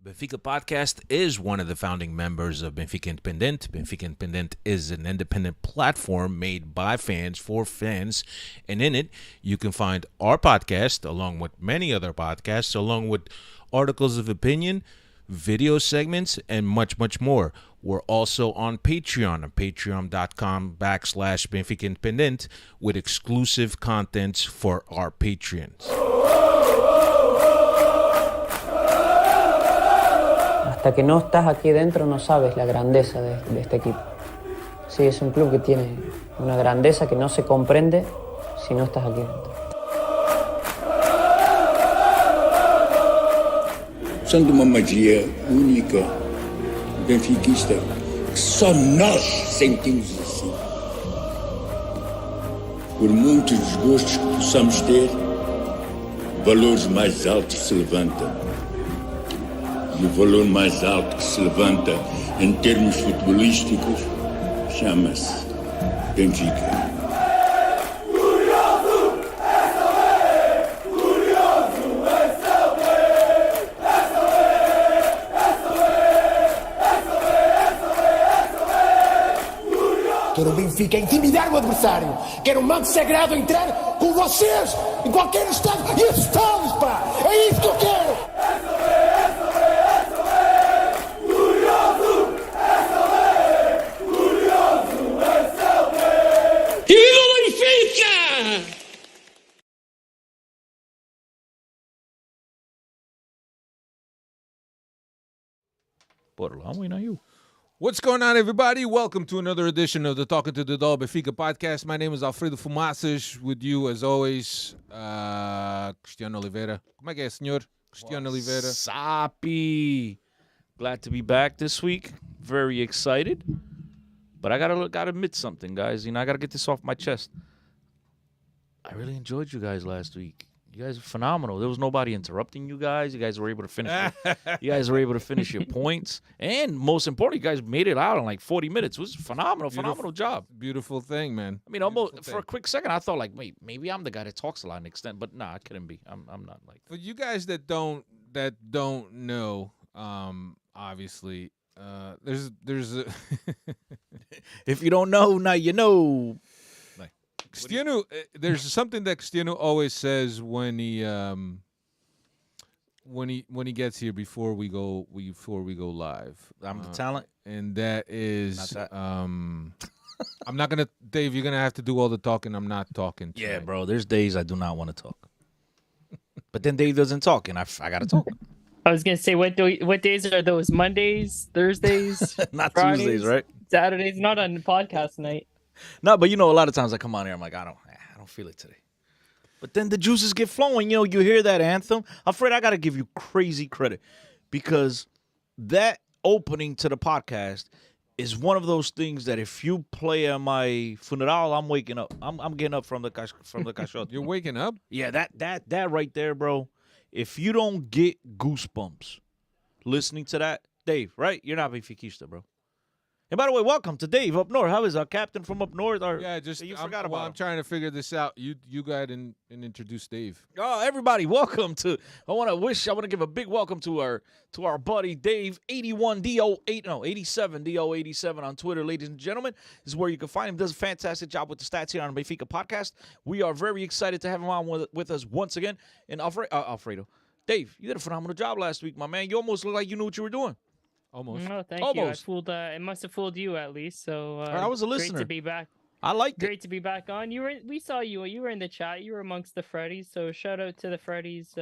Benfica Podcast is one of the founding members of Benfica Independent. Benfica Independent is an independent platform made by fans for fans. And in it, you can find our podcast, along with many other podcasts, along with articles of opinion, video segments, and much, much more. We're also on patreon.com/Benfica Independent with exclusive contents for our patrons. Hasta que no estás aquí dentro no sabes la grandeza de este equipo. Sí, es un club que tiene una grandeza que no se comprende si no estás aquí dentro. São de uma magia única, benfiquista, que só nós sentimos assim. Por muitos desgostos que possamos ter, valores mais altos se levantam. E o valor mais alto que se levanta em termos futebolísticos chama-se Benfica. Quero o Benfica intimidar o adversário. Quero um manto sagrado entrar com vocês em qualquer estádio e assustados, pá! É isso que eu quero! I'm waiting on you. What's going on, everybody? Welcome to another edition of the Talking to the Doll Benfica podcast. My name is Alfredo Fumaças. With you, as always, Cristiano Oliveira. Como é que é, senhor? Cristiano Oliveira. Sapi. Glad to be back this week. Very excited. But I gotta admit something, guys. I gotta get this off my chest. I really enjoyed you guys last week. You guys are phenomenal. There was nobody interrupting you guys. You guys were able to finish. You guys were able to finish your points, and most importantly, you guys made it out in like 40 minutes. It was phenomenal job. Beautiful thing, man. I mean, almost for a quick second, I thought like, wait, maybe I'm the guy that talks a lot and extent, but nah, I couldn't be. I'm not like that. For you guys that don't know, obviously, there's a If you don't know, now you know. Cristiano, there's something that Cristiano always says when he gets here before we go live. I'm the talent, and that is not that. I'm not gonna, Dave. You're gonna have to do all the talking. I'm not talking. Yeah, tonight. bro. There's days I do not want to talk, but then Dave doesn't talk, and I gotta talk. I was gonna say, what days are those? Mondays, Thursdays, Not Fridays, Tuesdays, right? Saturdays. Not on podcast night. No, but a lot of times I come on here, I'm like, I don't feel it today. But then the juices get flowing. You hear that anthem. I'm afraid I got to give you crazy credit because that opening to the podcast is one of those things that if you play at my funeral, I'm waking up. I'm getting up from the caixote. You're waking up? Yeah, that right there, bro. If you don't get goosebumps listening to that, Dave, right? You're not Benfiquista, bro. And by the way, welcome to Dave up north. How is our captain from up north? You forgot about him. I'm trying to figure this out. You go ahead and introduce Dave. Oh, everybody, welcome to. I want to give a big welcome to our buddy Dave 87DO87 on Twitter, ladies and gentlemen. This is where you can find him. Does a fantastic job with the stats here on the Benfica podcast. We are very excited to have him on with us once again. And Alfredo, Dave, you did a phenomenal job last week, my man. You almost looked like you knew what you were doing. Almost. No, thank Almost. you. It must have fooled you at least. So I was a listener. Great to be back. I liked it. Great to be back on. We saw you. You were in the chat. You were amongst the Freddies. So shout out to the Freddies.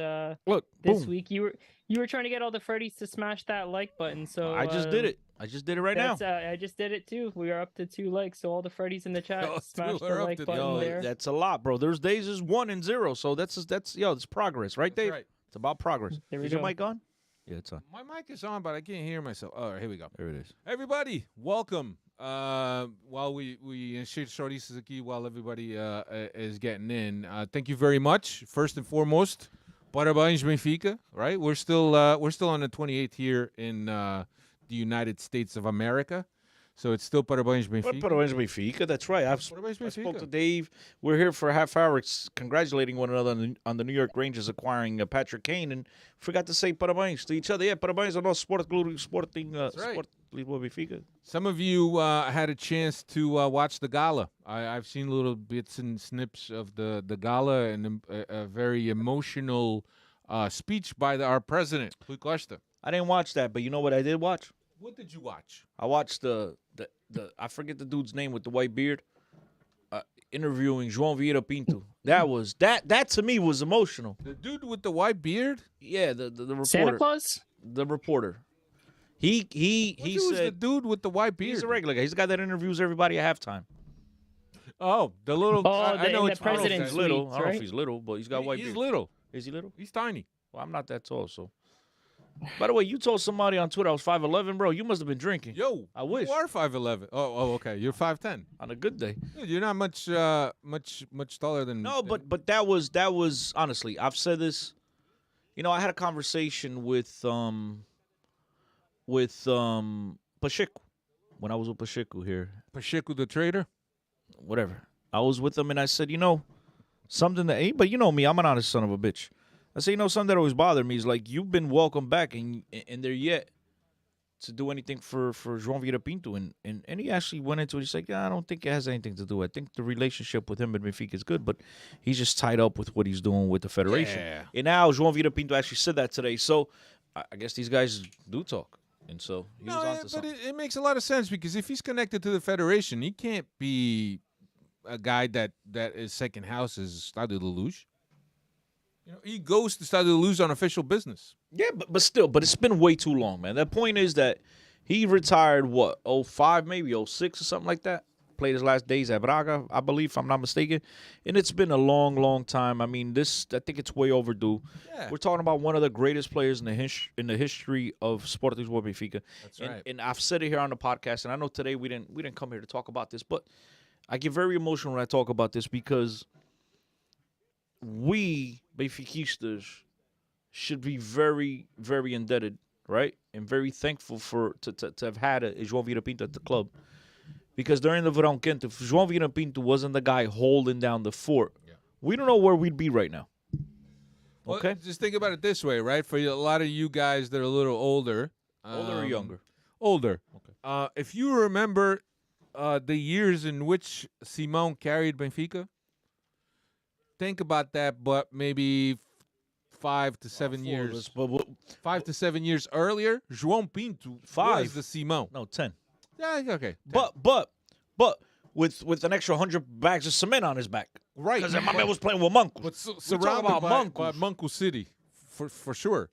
Look, this boom. week you were trying to get all the Freddies to smash that like button. So I just did it. I just did it right now. I just did it too. We are up to 2 likes. So all the Freddies in the chat, smash the like button there. That's a lot, bro. There's days is 1 and 0. So that's it's progress, right, Dave? Right. It's about progress. There Is we your go. mic on? Yeah, it's on. My mic is on, but I can't hear myself. All right, here we go. There it is. Everybody, welcome. While we encher chouriços aqui, while everybody is getting in, thank you very much. First and foremost, parabéns Benfica. Right, we're still on the 28th here in the United States of America. So it's still Parabéns Benfica. Parabéns Benfica. That's right. I spoke to Dave. We're here for a half hour congratulating one another on the New York Rangers acquiring Patrick Kane, and forgot to say parabéns to each other. Yeah, parabéns ao nosso Sporting Sport Lisboa Benfica. Some of you had a chance to watch the gala. I've seen little bits and snips of the gala and a very emotional speech by our president, Rui Costa. I didn't watch that, but you know what I did watch? What did you watch? I watched the I forget the dude's name with the white beard interviewing João Vieira Pinto. That to me was emotional. The dude with the white beard? Yeah, the reporter. Santa Claus? The reporter. He said the dude with the white beard? He's a regular guy. He's the guy that interviews everybody at halftime. Oh, the little. I know it's president's he's little. suites, I don't know right? if he's little, but he's got white beard. He's little. Is he little? He's tiny. Well, I'm not that tall, so. By the way, you told somebody on Twitter I was 5'11", bro. You must have been drinking. Yo, I wish. You are 5'11". Oh, okay. You're 5'10". On a good day. Dude, you're not much taller than. No, but that was honestly. I've said this. You know, I had a conversation with Pacheco when I was with Pacheco here. Pacheco the trader. Whatever. I was with him and I said, you know, something that. But you know me, I'm an honest son of a bitch. I say, you know, something that always bothered me is like you've been welcomed back and they're yet to do anything for João Vieira Pinto. And he actually went into it. He's like, yeah, I don't think it has anything to do. I think the relationship with him and Benfica is good, but he's just tied up with what he's doing with the federation. Yeah. And now João Vieira Pinto actually said that today. So I guess these guys do talk. And so he was on to something. But it makes a lot of sense because if he's connected to the federation, he can't be a guy that is second house is Stade de Luz. You know, he goes to Stade de Luz on official business. Yeah, but still, it's been way too long, man. The point is that he retired, 05 maybe, 06 or something like that. Played his last days at Braga, I believe, if I'm not mistaken. And it's been a long, long time. I mean, I think it's way overdue. Yeah. We're talking about one of the greatest players in the history of Sporting Lisboa Benfica. That's right. And I've said it here on the podcast, and I know today we didn't come here to talk about this, but I get very emotional when I talk about this because we Benfiquistas should be very, very indebted, right? And very thankful to have had a João Vieira Pinto at the club. Because during the Verão Quente, if João Vieira Pinto wasn't the guy holding down the fort, we don't know where we'd be right now. Okay? Well, just think about it this way, right? For a lot of you guys that are a little older. Older or younger? Older. Okay. If you remember the years in which Simão carried Benfica, think about that, but maybe 5 to 7 years. 5 to 7 years earlier, João Pinto was the Simão. No, 10. Yeah, okay. 10. But with an extra 100 bags of cement on his back. Right. Because my man was playing with Mancos. But surrounded about by Manco City, for sure.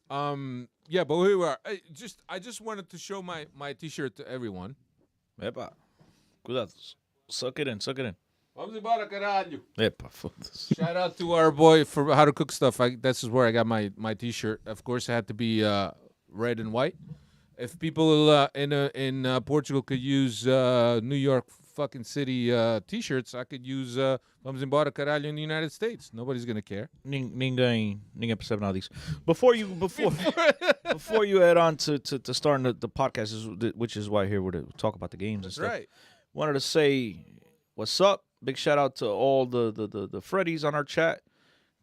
Yeah, but here we are. I just wanted to show my T-shirt to everyone. Epa, cuidado. Suck it in. Vamos embora, caralho. Epa, foda-se. Shout out to our boy for How to Cook Stuff. This is where I got my T-shirt. Of course, it had to be red and white. If people in Portugal could use New York fucking city T-shirts, I could use Vamos embora, caralho in the United States. Nobody's gonna care. Ninguém percebe nada disso. Before you head on to starting the podcast, which is why here we're to talk about the games and stuff. Right. Wanted to say what's up. Big shout out to all the Freddies on our chat.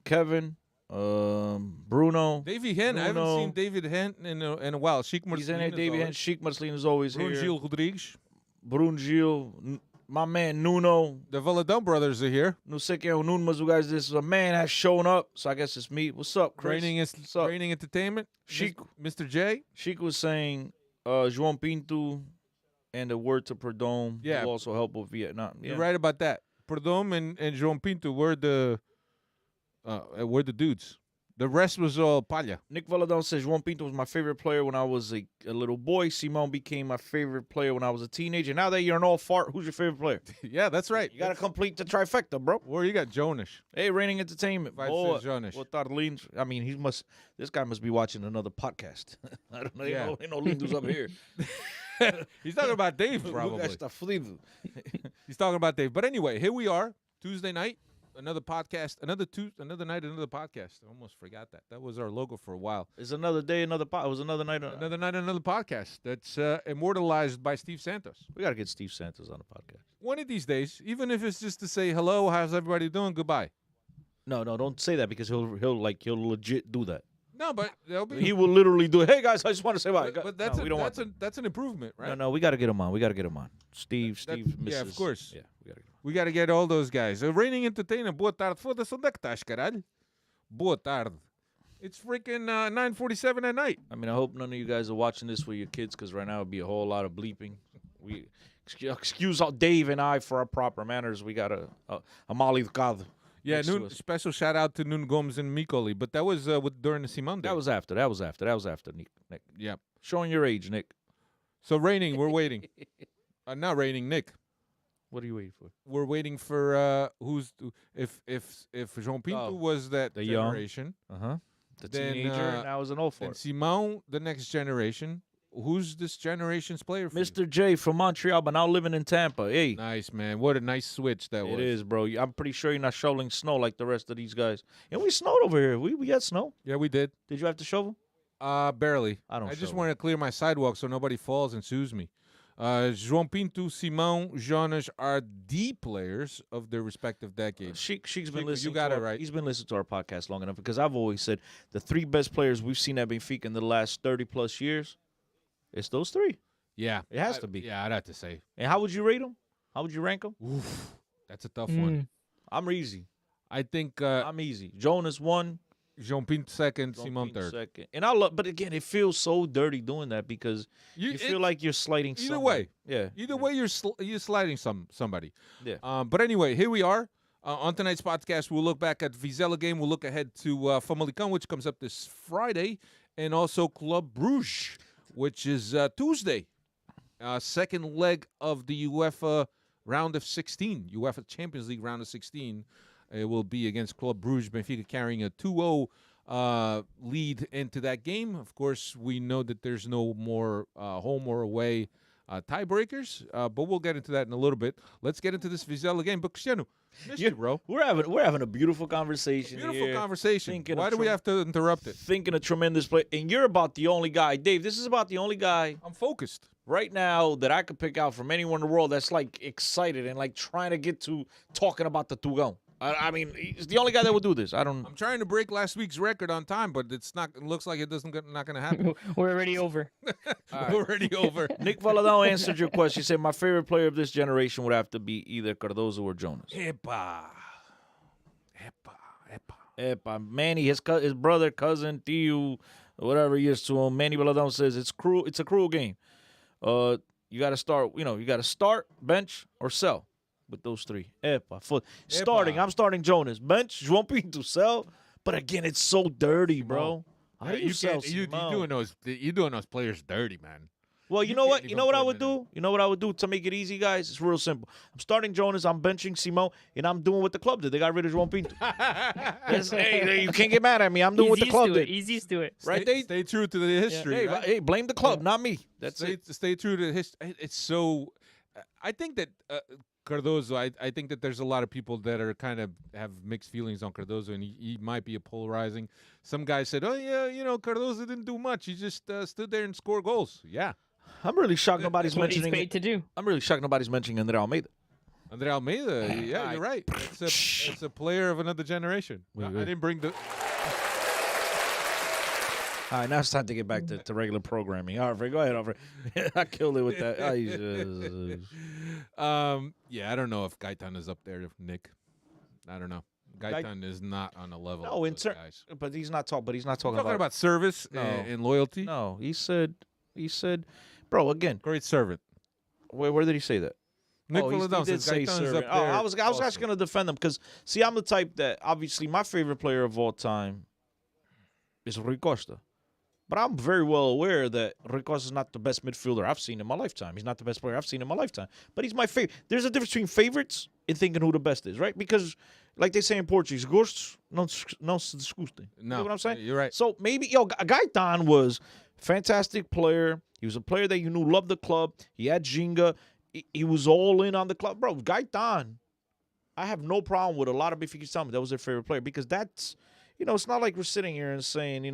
Kevin, Bruno, Davey Hen. I haven't seen David Hen in a while. Sheik Marcelino. He's in there. David Hen. Sheik Marcelino is always Bruno here. Gil Rodrigues. Bruno Gil. My man Nuno. The Valadão brothers are here. No sei quem é o Nuno, mas o guys, this is a man has shown up, so I guess it's me. What's up, Chris? Raining Entertainment. Chico. Mr. J. Chico was saying João Pinto and the word to Perdome will also help with Vietnam. Yeah. You're right about that. Perdome and João Pinto were the dudes. The rest was all palha. Nick Valadão says João Pinto was my favorite player when I was a little boy. Simão became my favorite player when I was a teenager. Now that you're an all fart, who's your favorite player? Yeah, that's right. You got to complete the trifecta, bro. Where you got Jonas? Hey, Raining Entertainment. Jonas. I mean, this guy must be watching another podcast. I don't know. Yeah. Ain't no Lindos up here. He's talking about Dave, probably. He's talking about Dave. But anyway, here we are, Tuesday night. Another podcast, another night, another podcast. I almost forgot that. That was our logo for a while. It's another day, another It was another night. Another night, another podcast. That's immortalized by Steve Santos. We got to get Steve Santos on the podcast. One of these days, even if it's just to say hello, how's everybody doing, goodbye. No, don't say that because he'll legit do that. No, but they'll be. He will literally do it. Hey guys, I just want to say bye. But that's an improvement, right? No, we got to get him on. Steve, yeah, of course. Yeah, we got to get him. We got to get all those guys. Reigning entertainer, boa tarde. Foda-se, onde é que estás, caralho? Boa tarde. It's freaking 9:47 at night. I mean, I hope none of you guys are watching this with your kids because right now it'd be a whole lot of bleeping. We excuse Dave and I for our proper manners. We got a mal educado. Yeah, special shout out to Nun Gomes and Mikoli, but that was during the Simone Day. That was after, Nick. Yeah. Showing your age, Nick. So reigning, we're waiting. Not reigning, Nick. What are you waiting for? We're waiting for if João Pinto was that the generation. Young, the then, teenager, and I was an old and fart. Simone, the next generation. Who's this generation's player for Mr. J from Montreal, but now living in Tampa. Hey. Nice, man. What a nice switch that was. It is, bro. I'm pretty sure you're not shoveling snow like the rest of these guys. And we snowed over here. We got snow. Yeah, we did. Did you have to shovel? Barely. I just want to clear my sidewalk so nobody falls and sues me. João Pinto, Simão, Jonas are the players of their respective decades. Sheik's been listening. You got it right. He's been listening to our podcast long enough because I've always said the three best players we've seen at Benfica in the last 30-plus years, it's those three. Yeah. It has to be. Yeah, I'd have to say. And how would you rate them? How would you rank them? Oof, that's a tough one. I'm easy. I think I'm easy. Jonas 1. João Pinto 2nd, Simão 3rd. Second. And I love, but again, it feels so dirty doing that because you feel like you're slighting either someone. way. Yeah. Either way, you're sliding somebody. Yeah. But anyway, here we are. On tonight's podcast, we'll look back at Vizela game. We'll look ahead to Famalicao, which comes up this Friday, and also Club Bruges, which is Tuesday. Second leg of the UEFA round of 16, UEFA Champions League round of 16. It will be against Club Bruges. Benfica carrying a 2-0 lead into that game. Of course, we know that there's no more home or away tiebreakers, but we'll get into that in a little bit. Let's get into this Vizela game. But Cristiano, missed you, bro. We're having a beautiful conversation. Beautiful conversation. Why do we have to interrupt it? Thinking a tremendous play, and you're about the only guy, Dave. This is about the only guy. I'm focused right now that I could pick out from anyone in the world that's like excited and like trying to get to talking about the Tugão. I mean, he's the only guy that will do this. I'm trying to break last week's record on time, but it's not. It looks like not going to happen. We're already over. We're already over. Nick Valadão answered your question. He said, my favorite player of this generation would have to be either Cardozo or Jonas. Epa. Manny, his brother, cousin, Tio, whatever he is to him. Manny Valadão says, it's cruel. It's a cruel game. You got to start, you got to start, bench, or sell. With those three. Starting, I'm starting Jonas. Bench, João Pinto, sell. But again, it's so dirty, bro. How do you sell you're doing those players dirty, man. Well, you know what? You know what I would do? You know what I would do to make it easy, guys? It's real simple. I'm starting Jonas, I'm benching Simão, and I'm doing what the club did. They got rid of João Pinto. Hey, you can't get mad at me. I'm doing what the club did. Easiest to it. Right? Stay true to the history. Yeah. Hey, blame the club, not me. That's it. Stay true to the history. It's so... I think that... Cardozo, I think that there's a lot of people that are kind of have mixed feelings on Cardozo, and he might be a polarizing. Some guys said, oh, yeah, Cardozo didn't do much. He just stood there and scored goals. Yeah. I'm really shocked nobody's mentioning what he's paid to do. I'm really shocked nobody's mentioning André Almeida. André Almeida, yeah, you're right. It's a player of another generation. I didn't bring the... All right, now it's time to get back to regular programming. All right, go ahead, Alfred. I killed it with that. Yeah, I don't know if Gaitan is up there, Nick. I don't know. Gaitan is not on the level. No, of those guys. But he's not talking. But he's not talking about service and loyalty. No, he said, bro. Again, great servant. Where did he say that? Nick he did say servant. I was actually going to defend him because see, I'm the type that obviously my favorite player of all time is Rui Costa. But I'm very well aware that Rui Costa is not the best midfielder I've seen in my lifetime. He's not the best player I've seen in my lifetime. But he's my favorite. There's a difference between favorites and thinking who the best is, right? Because, like they say in Portuguese, gostos não se discutem. No, you know what I'm saying? You're right. So maybe, Gaitan was a fantastic player. He was a player that you knew loved the club. He had Ginga. He was all in on the club. Bro, Gaitan, I have no problem with a lot of Benfica telling me that was their favorite player because that's, it's not like we're sitting here and saying,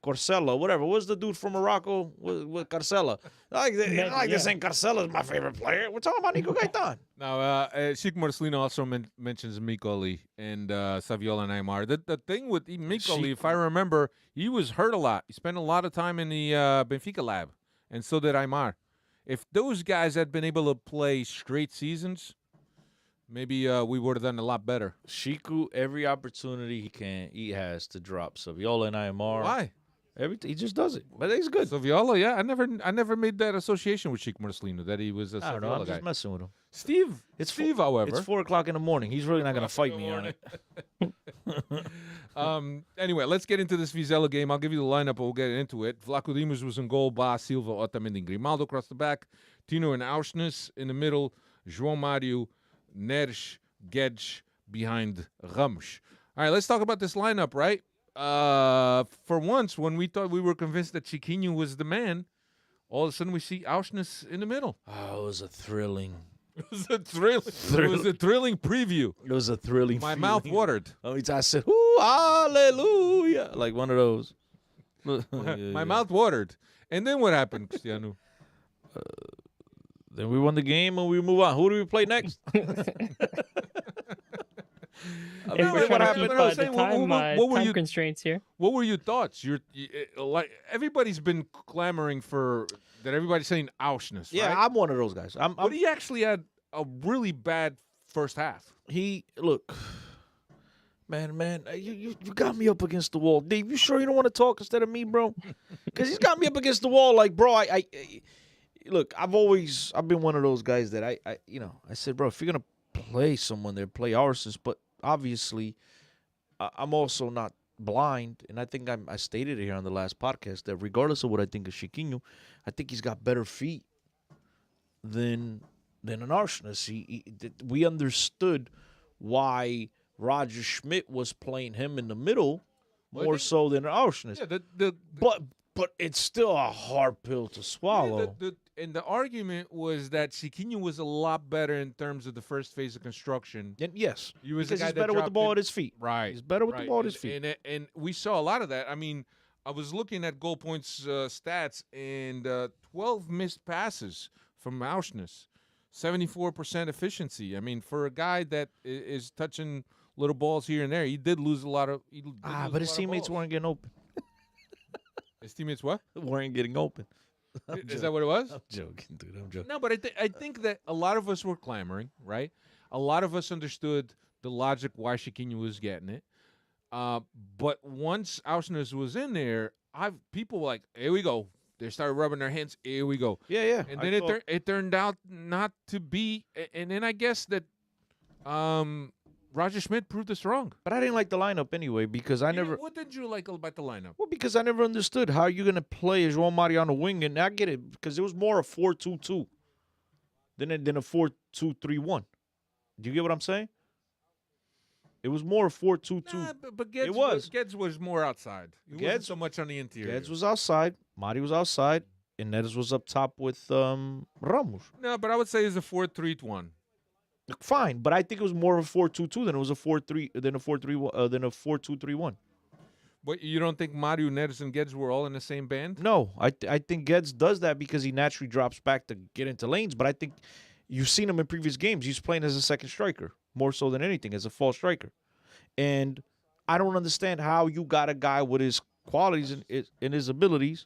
Carcela, whatever. What's the dude from Morocco with Carcela? This ain't Carcela's my favorite player. We're talking about Nico Gaitan. Now, Sheikh Marcelino also mentions Mikoli and Saviola and Aymar. The thing with Mikoli, if I remember, he was hurt a lot. He spent a lot of time in the Benfica lab, and so did Aymar. If those guys had been able to play straight seasons, maybe we would have done a lot better. Shiku, every opportunity he has to drop Saviola and Aymar. Why? He just does it, but he's good. Saviola, yeah, I never made that association with Sheikh Marcelino that he was a I don't know. Saviola I'm guy. just messing with him. Steve, however, it's 4:00 in the morning. He's really not going to fight me on it. Anyway, let's get into this Vizela game. I'll give you the lineup, but we'll get into it. Vlaco Dimos was in goal. Ba, Silva, Otamendi, and Grimaldo across the back. Tino and Auschnitz in the middle. João Mario, Neres, Gedge behind Ramos. All right, let's talk about this lineup, right? For once, when we thought we were convinced that Chiquinho was the man, all of a sudden we see Auschnitz in the middle. Oh, it was a thrilling. It was a thrilling preview. It was a thrilling. My mouth watered. I said, "Ooh, hallelujah!" Like one of those. My mouth watered. And then what happened, Cristiano? Then we won the game and we move on. Who do we play next? Time constraints here. What were your thoughts? Like everybody's been clamoring for that. Everybody's saying Auschnitz. Yeah, right? I'm one of those guys. But he actually had a really bad first half. Man, you got me up against the wall, Dave. You sure you don't want to talk instead of me, bro? Because he's got me up against the wall. Like, bro, I look. I've been one of those guys that I said, bro, if you're gonna play someone there, play Arsens. But obviously, I'm also not blind, and I think I stated it here on the last podcast that regardless of what I think of Chiquinho, I think he's got better feet than an Arsens. We understood why Roger Schmidt was playing him in the middle more so than Arsens. Yeah, but it's still a hard pill to swallow. And the argument was that Chiquinho was a lot better in terms of the first phase of construction. And yes, because he's better with the ball at his feet. Right. He's better with the ball at his feet. And we saw a lot of that. I mean, I was looking at goal points stats, and 12 missed passes from Auschnitz, 74% efficiency. I mean, for a guy that is touching little balls here and there, he did lose a lot of. But his teammates weren't getting open. His teammates what? Weren't getting open. Is that what it was? I'm joking, dude. I'm joking. No, but I think that a lot of us were clamoring, right? A lot of us understood the logic why Chiquinho was getting it. But once Auschnitz was in there, people were like, here we go. They started rubbing their hands. Here we go. Yeah. And then it turned out not to be. And then I guess that Roger Schmidt proved us wrong. But I didn't like the lineup anyway because I never. What did you like about the lineup? Well, because I never understood how you're going to play João Mario on the wing. And I get it because it was more a 4-2-2 than a 4-2-3-1. Do you get what I'm saying? It was more a 4-2-2. Nah, but Gedge was more outside. He wasn't so much on the interior. Gedge was outside. Mario was outside. And Neres was up top with Ramos. No, but I would say it's a 4-3-1. Fine, but I think it was more of a 4-2-2 than it was a 4-2-3-1. But you don't think Mario, Neres, and Gedge were all in the same band? No, I think Gedge does that because he naturally drops back to get into lanes. But I think you've seen him in previous games. He's playing as a second striker, more so than anything, as a false striker. And I don't understand how you got a guy with his qualities and his abilities,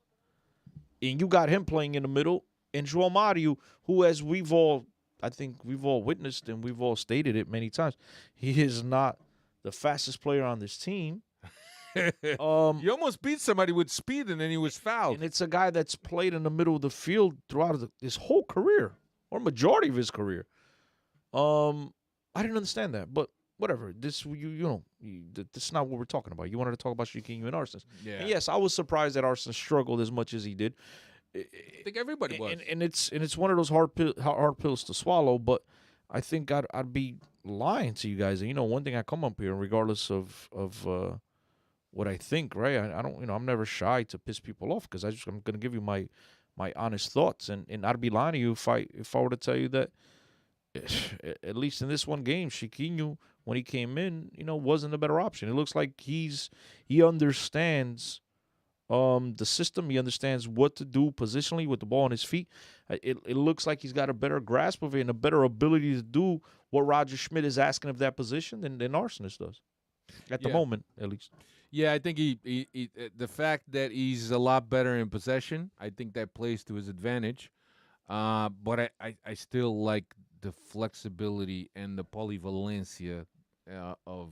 and you got him playing in the middle, and João Mario, who, as I think we've all witnessed and we've all stated it many times, he is not the fastest player on this team. You almost beat somebody with speed and then he was fouled. And it's a guy that's played in the middle of the field throughout his whole career, or majority of his career. I didn't understand that, but whatever. This this is not what we're talking about. You wanted to talk about Chiquinho and Arsens. Yeah. And yes, I was surprised that Arsens struggled as much as he did. I think everybody was. And it's one of those hard pills to swallow, but I think I'd be lying to you guys. And one thing I come up here, regardless of what I think, right? I don't, I'm never shy to piss people off because I'm going to give you my honest thoughts, and I'd be lying to you if I were to tell you that at least in this one game, Chiquinho, when he came in, wasn't a better option. It looks like he understands the system. He understands what to do positionally with the ball on his feet. It looks like he's got a better grasp of it and a better ability to do what Roger Schmidt is asking of that position than Arsenis does. At the moment, at least. Yeah, I think he the fact that he's a lot better in possession, I think that plays to his advantage. But I still like the flexibility and the polyvalencia of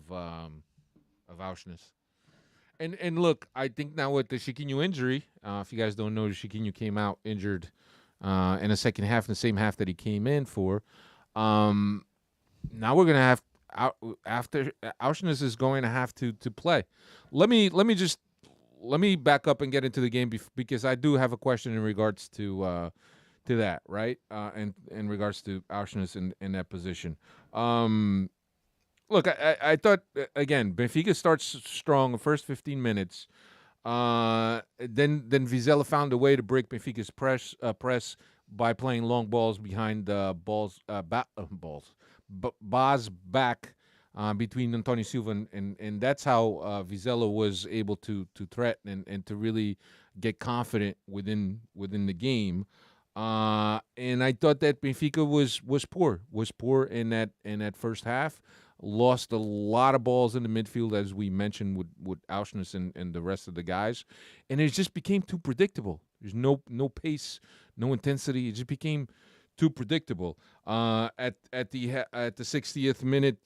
Auschwitz. And look, I think now with the Chiquinho injury, if you guys don't know, Chiquinho came out injured in the second half, in the same half that he came in for. Now we're gonna have after Auschwitz is going to have to play. Let me back up and get into the game because I do have a question in regards to that, right? And in regards to Auschwitz in that position. Look, I thought again Benfica starts strong the first 15 minutes. Then Vizela found a way to break Benfica's press by playing long balls behind Baz back between Antonio Silva and that's how Vizela was able to threaten and to really get confident within the game. And I thought that Benfica was poor in that first half. Lost a lot of balls in the midfield, as we mentioned with Auschwitz and the rest of the guys, and it just became too predictable. There's no pace, no intensity. It just became too predictable. At the 60th minute,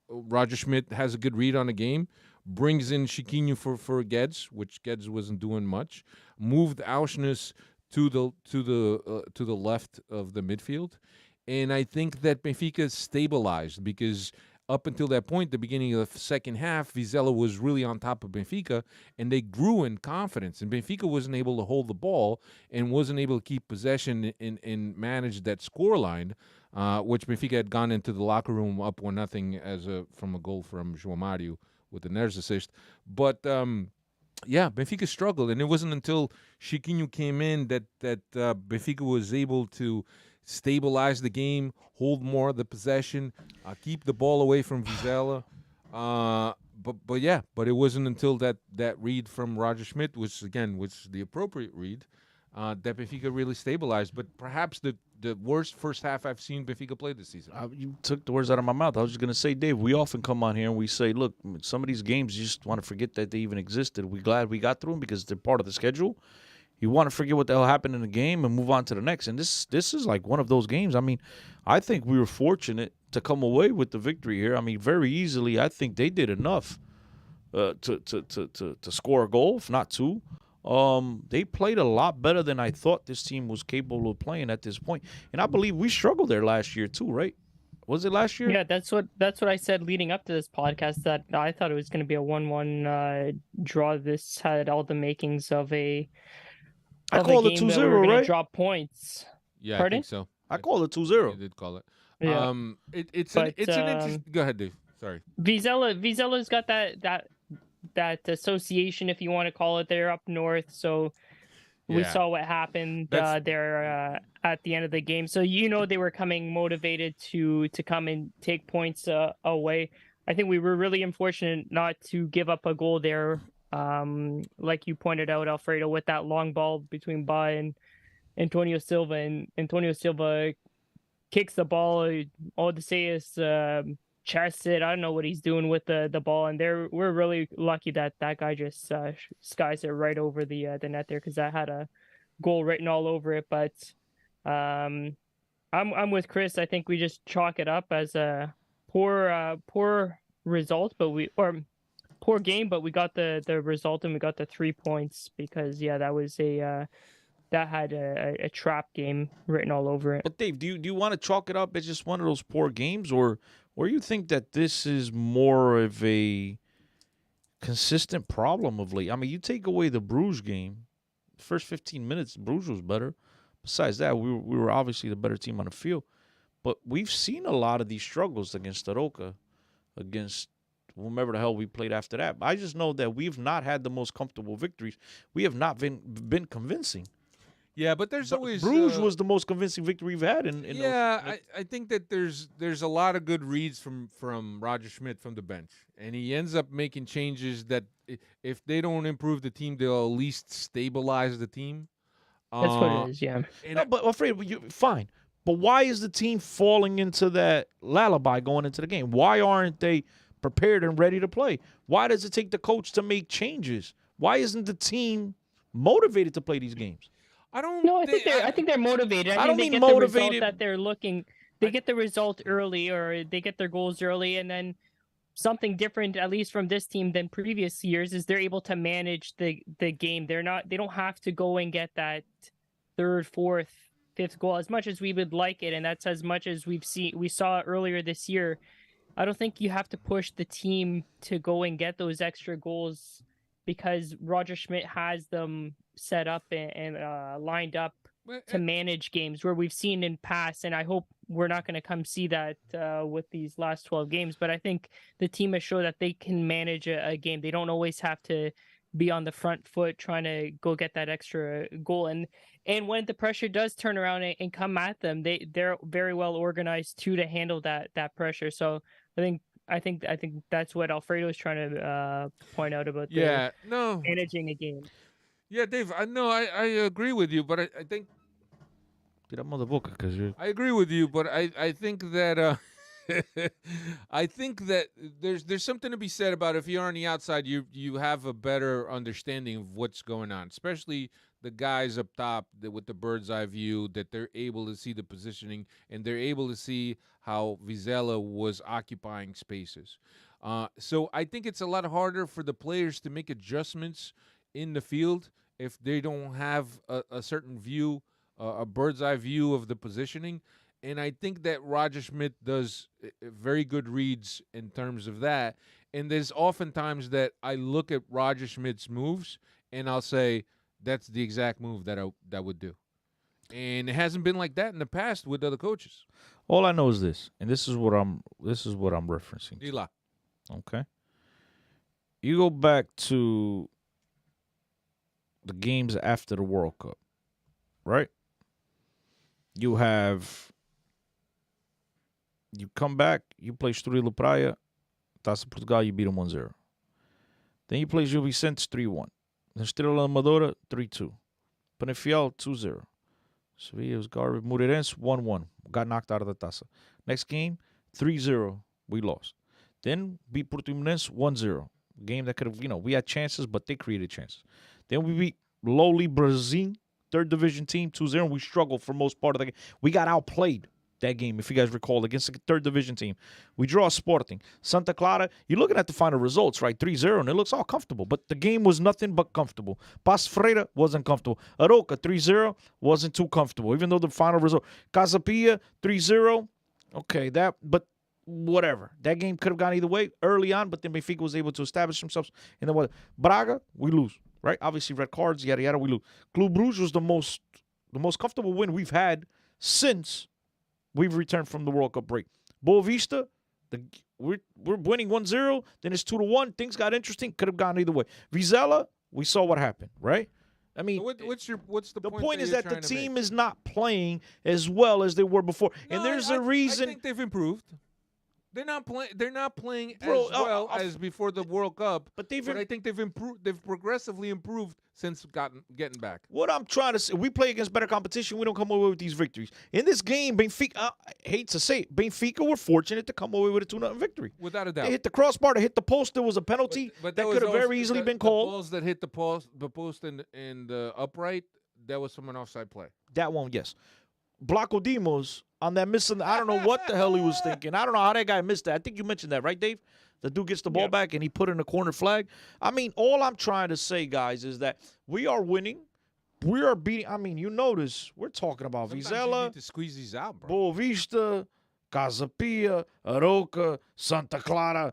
Roger Schmidt has a good read on the game, brings in Chiquinho for Guedes, which Guedes wasn't doing much. Moved Auschwitz to the left of the midfield. And I think that Benfica stabilized because up until that point, the beginning of the second half, Vizela was really on top of Benfica, and they grew in confidence. And Benfica wasn't able to hold the ball and wasn't able to keep possession and manage that scoreline, which Benfica had gone into the locker room up 1-0 from a goal from João Mário with the Neres assist. But yeah, Benfica struggled, and it wasn't until Chiquinho came in that Benfica was able to stabilize the game, hold more of the possession, keep the ball away from Vizela. But it wasn't until that read from Roger Schmidt, which was the appropriate read, that Benfica really stabilized. But perhaps the worst first half I've seen Benfica play this season. You took the words out of my mouth. I was just going to say, Dave, we often come on here and we say, look, some of these games you just want to forget that they even existed. We're glad we got through them because they're part of the schedule. You want to forget what the hell happened in the game and move on to the next. And this is like one of those games. I mean, I think we were fortunate to come away with the victory here. I mean, very easily, I think they did enough to score a goal, if not two. They played a lot better than I thought this team was capable of playing at this point. And I believe we struggled there last year too, right? Was it last year? Yeah, that's what I said leading up to this podcast, that I thought it was going to be a 1-1 draw. This had all the makings of a I called it 2-0, right? Drop points. Yeah, Pardon? I think so. I called it 2-0. You did call it. Yeah. It's an interesting. Go ahead, Dave. Sorry. Vizela's got that association, if you want to call it, there up north. So we saw what happened there at the end of the game. So they were coming motivated to come and take points away. I think we were really unfortunate not to give up a goal there. Like you pointed out, Alfredo, with that long ball between Ba and Antonio Silva, and Antonio Silva kicks the ball. All to say is chests it. I don't know what he's doing with the ball, and we're really lucky that guy just skies it right over the net there, because that had a goal written all over it. But I'm with Chris. I think we just chalk it up as a poor result, poor game, but we got the result and we got the 3 points because that was that had a trap game written all over it. But Dave, do you want to chalk it up as just one of those poor games, or you think that this is more of a consistent problem of late? I mean, you take away the Bruges game, first 15 minutes, Bruges was better. Besides that, we were obviously the better team on the field, but we've seen a lot of these struggles against Tarouca, against whomever the hell we played after that. I just know that we've not had the most comfortable victories. We have not been convincing. Yeah, but there's always Bruges was the most convincing victory we've had. I think that there's a lot of good reads from Roger Schmidt from the bench, and he ends up making changes that if they don't improve the team, they'll at least stabilize the team. That's what it is, yeah. No, but afraid fine. But why is the team falling into that lullaby going into the game? Why aren't they prepared and ready to play? Why does it take the coach to make changes? Why isn't the team motivated to play these games? I don't. No, I think they're motivated. I don't think mean they get the motivated. result that they're looking. They get the result early, or they get their goals early, and then something different, at least from this team than previous years, is they're able to manage the game. They don't have to go and get that third, fourth, fifth goal as much as we would like it, and that's as much as we saw earlier this year. I don't think you have to push the team to go and get those extra goals because Roger Schmidt has them set up and lined up to manage games where we've seen in past. And I hope we're not going to come see that with these last 12 games. But I think the team has shown that they can manage a game. They don't always have to be on the front foot trying to go get that extra goal. And when the pressure does turn around and come at them, they're very well organized too to handle that pressure. So I think that's what Alfredo is trying to point out about managing a game. Yeah, Dave, I agree with you, but I think I agree with you, but I think that I think that there's something to be said about if you're on the outside, you have a better understanding of what's going on, especially the guys up top with the bird's eye view, that they're able to see the positioning and they're able to see how Vizela was occupying spaces. So I think it's a lot harder for the players to make adjustments in the field if they don't have a certain view, a bird's eye view of the positioning. And I think that Roger Schmidt does very good reads in terms of that. And there's oftentimes that I look at Roger Schmidt's moves and I'll say, that's the exact move that I would do. And it hasn't been like that in the past with other coaches. All I know is this, and this is what I'm referencing. Dila. Okay. You go back to the games after the World Cup, right? You come back, you play Estoril Praia, Taça Portugal, you beat them 1-0. Then you play Gil Vicente 3-1. Then Estrela Amadora 3-2. Penafiel 2-0. Sevilla was garbage. Moreirense 1-1. Got knocked out of the Taça. Next game 3-0. We lost. Then beat Portimonense 1-0. Game that could have, we had chances, but they created chances. Then we beat lowly Brazil, third division team 2-0. And we struggled for most part of the game. We got outplayed that game, if you guys recall, against the third division team. We draw Sporting. Santa Clara, you're looking at the final results, right? 3-0, and it looks all comfortable. But the game was nothing but comfortable. Passo Freire wasn't comfortable. Aroca, 3-0, wasn't too comfortable, even though the final result. Casa Pia, 3-0. Okay, but whatever. That game could have gone either way early on, but then Benfica was able to establish themselves. And then Braga, we lose, right? Obviously, red cards, yada, yada, we lose. Club Bruges was the most comfortable win we've had since we've returned from the World Cup break. Boa Vista, we're winning 1-0. Then it's 2-1. Things got interesting. Could have gone either way. Vizela, we saw what happened, right? I mean, what's the point? The point is that the team is not playing as well as they were before, and there's a reason. I think they've improved. They're not playing as well as before the World Cup. But I think they've improved. They've progressively improved since getting back. What I'm trying to say, we play against better competition. We don't come away with these victories. In this game, Benfica, I hate to say it, Benfica were fortunate to come away with a 2-0 victory. Without a doubt. They hit the crossbar, they hit the post. There was a penalty that could have very easily been called. The balls that hit the post and the upright, that was from an offside play. That one, yes. Blanco Dimos on that missing, I don't know what the hell he was thinking. I don't know how that guy missed that. I think you mentioned that, right, Dave? The dude gets the ball back and he put in a corner flag. I mean, all I'm trying to say, guys, is that we are winning. We are beating. I mean, you notice we're talking about Sometimes Vizela, you need to squeeze these out, bro. Boa Vista, Casa Pia, Aroca, Santa Clara,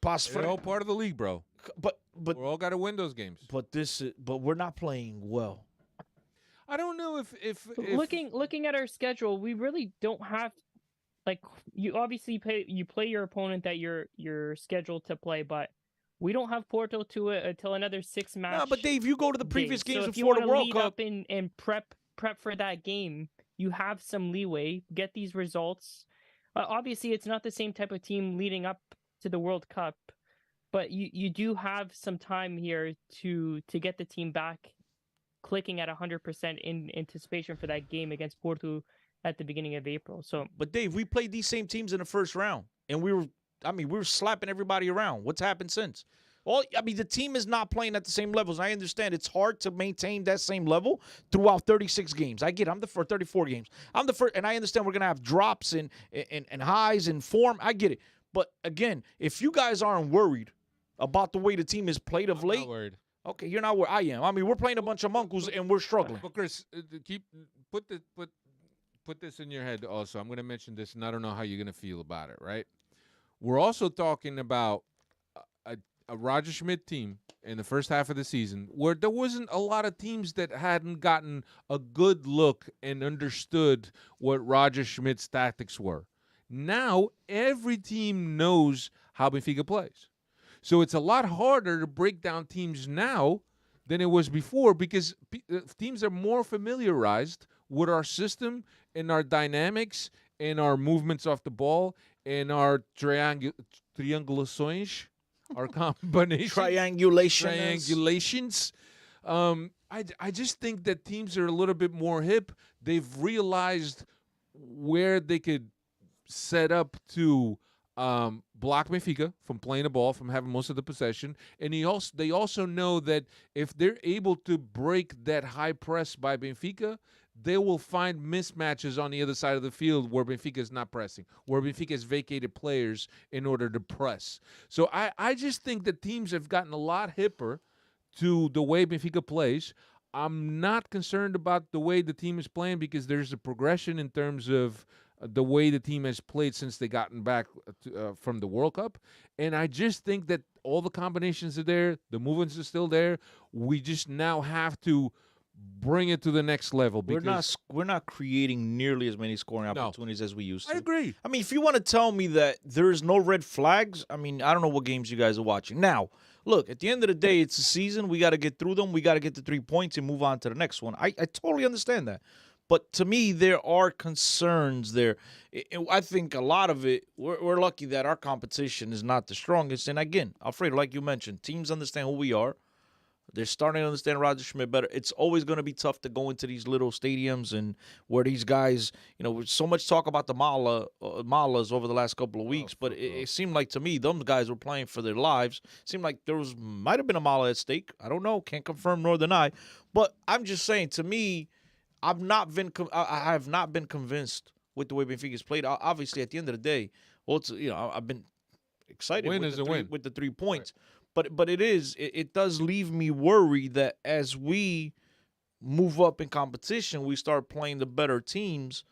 Passo Freire. They're all part of the league, bro. But we all got to win those games. But we're not playing well. I don't know if looking at our schedule, we really don't have, like, you obviously play your opponent that you're scheduled to play, but we don't have Porto to it until another 6 matches. No, but Dave, you go to the previous games so before the World lead Cup up and prep prep for that game. You have some leeway, get these results. Obviously, it's not the same type of team leading up to the World Cup, but you do have some time here to get the team back clicking at 100% in anticipation for that game against Porto at the beginning of April. So, but Dave, we played these same teams in the first round, and we were slapping everybody around. What's happened since? Well, the team is not playing at the same levels. I understand it's hard to maintain that same level throughout 36 games. I get it. I'm the first 34 games. I'm the first, and I understand we're gonna have drops and highs in form. I get it. But again, if you guys aren't worried about the way the team is played of late, not worried. Okay, you're not worried. I am. We're playing a bunch of monkeys and we're struggling. But Chris, put this in your head also. I'm going to mention this, and I don't know how you're going to feel about it, right? We're also talking about a Roger Schmidt team in the first half of the season where there wasn't a lot of teams that hadn't gotten a good look and understood what Roger Schmidt's tactics were. Now, every team knows how Benfica plays. So it's a lot harder to break down teams now than it was before because teams are more familiarized with our system and our dynamics and our movements off the ball and our triangulações, our combinations. Triangulations. I just think that teams are a little bit more hip. They've realized where they could set up to block Benfica from playing the ball, from having most of the possession. And they also know that if they're able to break that high press by Benfica, they will find mismatches on the other side of the field where Benfica is not pressing, where Benfica has vacated players in order to press. So I just think that teams have gotten a lot hipper to the way Benfica plays. I'm not concerned about the way the team is playing because there's a progression in terms of the way the team has played since they gotten back from the World Cup. And I just think that all the combinations are there. The movements are still there. We just now have to bring it to the next level. Because we're not creating nearly as many scoring opportunities as we used to. I agree. I mean, if you want to tell me that there's no red flags, I mean, I don't know what games you guys are watching. Now, look, at the end of the day, it's a season. We got to get through them. We got to get the 3 points and move on to the next one. I totally understand that. But to me, there are concerns there. I think a lot of it, we're lucky that our competition is not the strongest. And again, Alfredo, like you mentioned, teams understand who we are. They're starting to understand Roger Schmidt better. It's always going to be tough to go into these little stadiums and where these guys, so much talk about the Malas over the last couple of weeks, but it seemed like to me, them guys were playing for their lives. It seemed like might have been a Mala at stake. I don't know. Can't confirm nor deny. But I'm just saying, to me, I have not been convinced with the way Benfica's played. Obviously, at the end of the day, I've been excited with the 3 points. Right. But it does leave me worried that as we move up in competition, we start playing the better teams.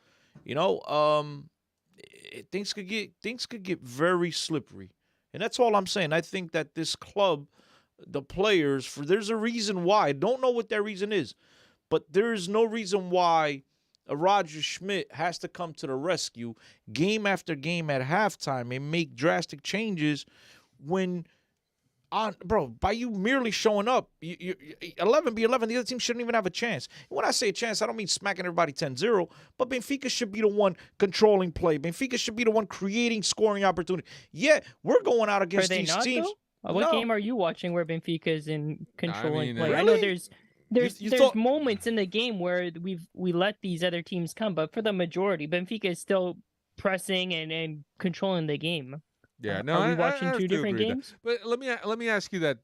Things could get very slippery, and that's all I'm saying. I think that this club, the players, there's a reason why. I don't know what that reason is. But there is no reason why a Roger Schmidt has to come to the rescue game after game at halftime and make drastic changes when, by you merely showing up, 11v11, the other team shouldn't even have a chance. When I say a chance, I don't mean smacking everybody 10-0, but Benfica should be the one controlling play. Benfica should be the one creating scoring opportunity. Yeah, we're going out against these teams. What game are you watching where Benfica is in controlling play? Really? I know there's moments in the game where we let these other teams come, but for the majority, Benfica is still pressing and controlling the game. Yeah, no, are we watching two different games? But let me ask you that.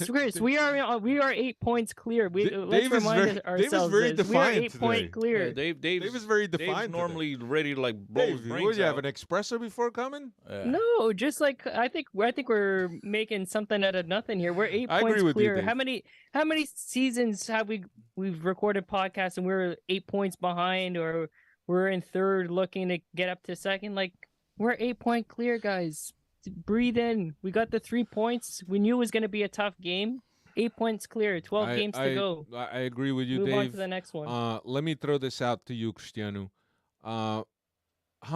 Chris, we are 8 points clear. Let's remind ourselves very this. We are 8 today. point clear. Yeah, Dave is very defiant. Dave's normally ready to blow his brains Would you out. have an espresso before coming? No, just like I think we're making something out of nothing here. We're 8 points clear. How many seasons have we've recorded podcasts and we're 8 points behind, or we're in third looking to get up to second? Like, we're 8 point clear, guys. Breathe in. We got the 3 points. We knew it was going to be a tough game. 8 points clear. 12 games to go. I agree with you, Move Dave. on to the next one. Let me throw this out to you, Cristiano. How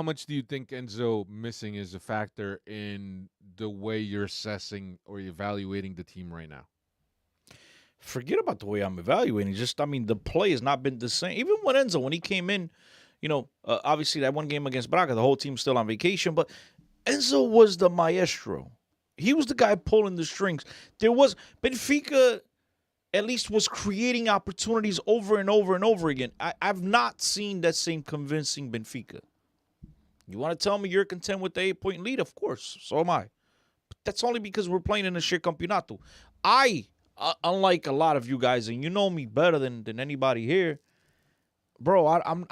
much do you think Enzo missing is a factor in the way you're assessing or evaluating the team right now? forget about the way I'm evaluating. Just, I mean, the play has not been the same. Even when Enzo, when he came in, obviously that one game against Braga, the whole team's still on vacation, but Enzo was the maestro. He was the guy pulling the strings. There was Benfica at least was creating opportunities over and over and over again. I've not seen that same convincing Benfica. You want to tell me you're content with the 8-point lead? Of course, so am I. But that's only because we're playing in a shit campeonato. Unlike a lot of you guys, and you know me better than anybody here, bro. I'm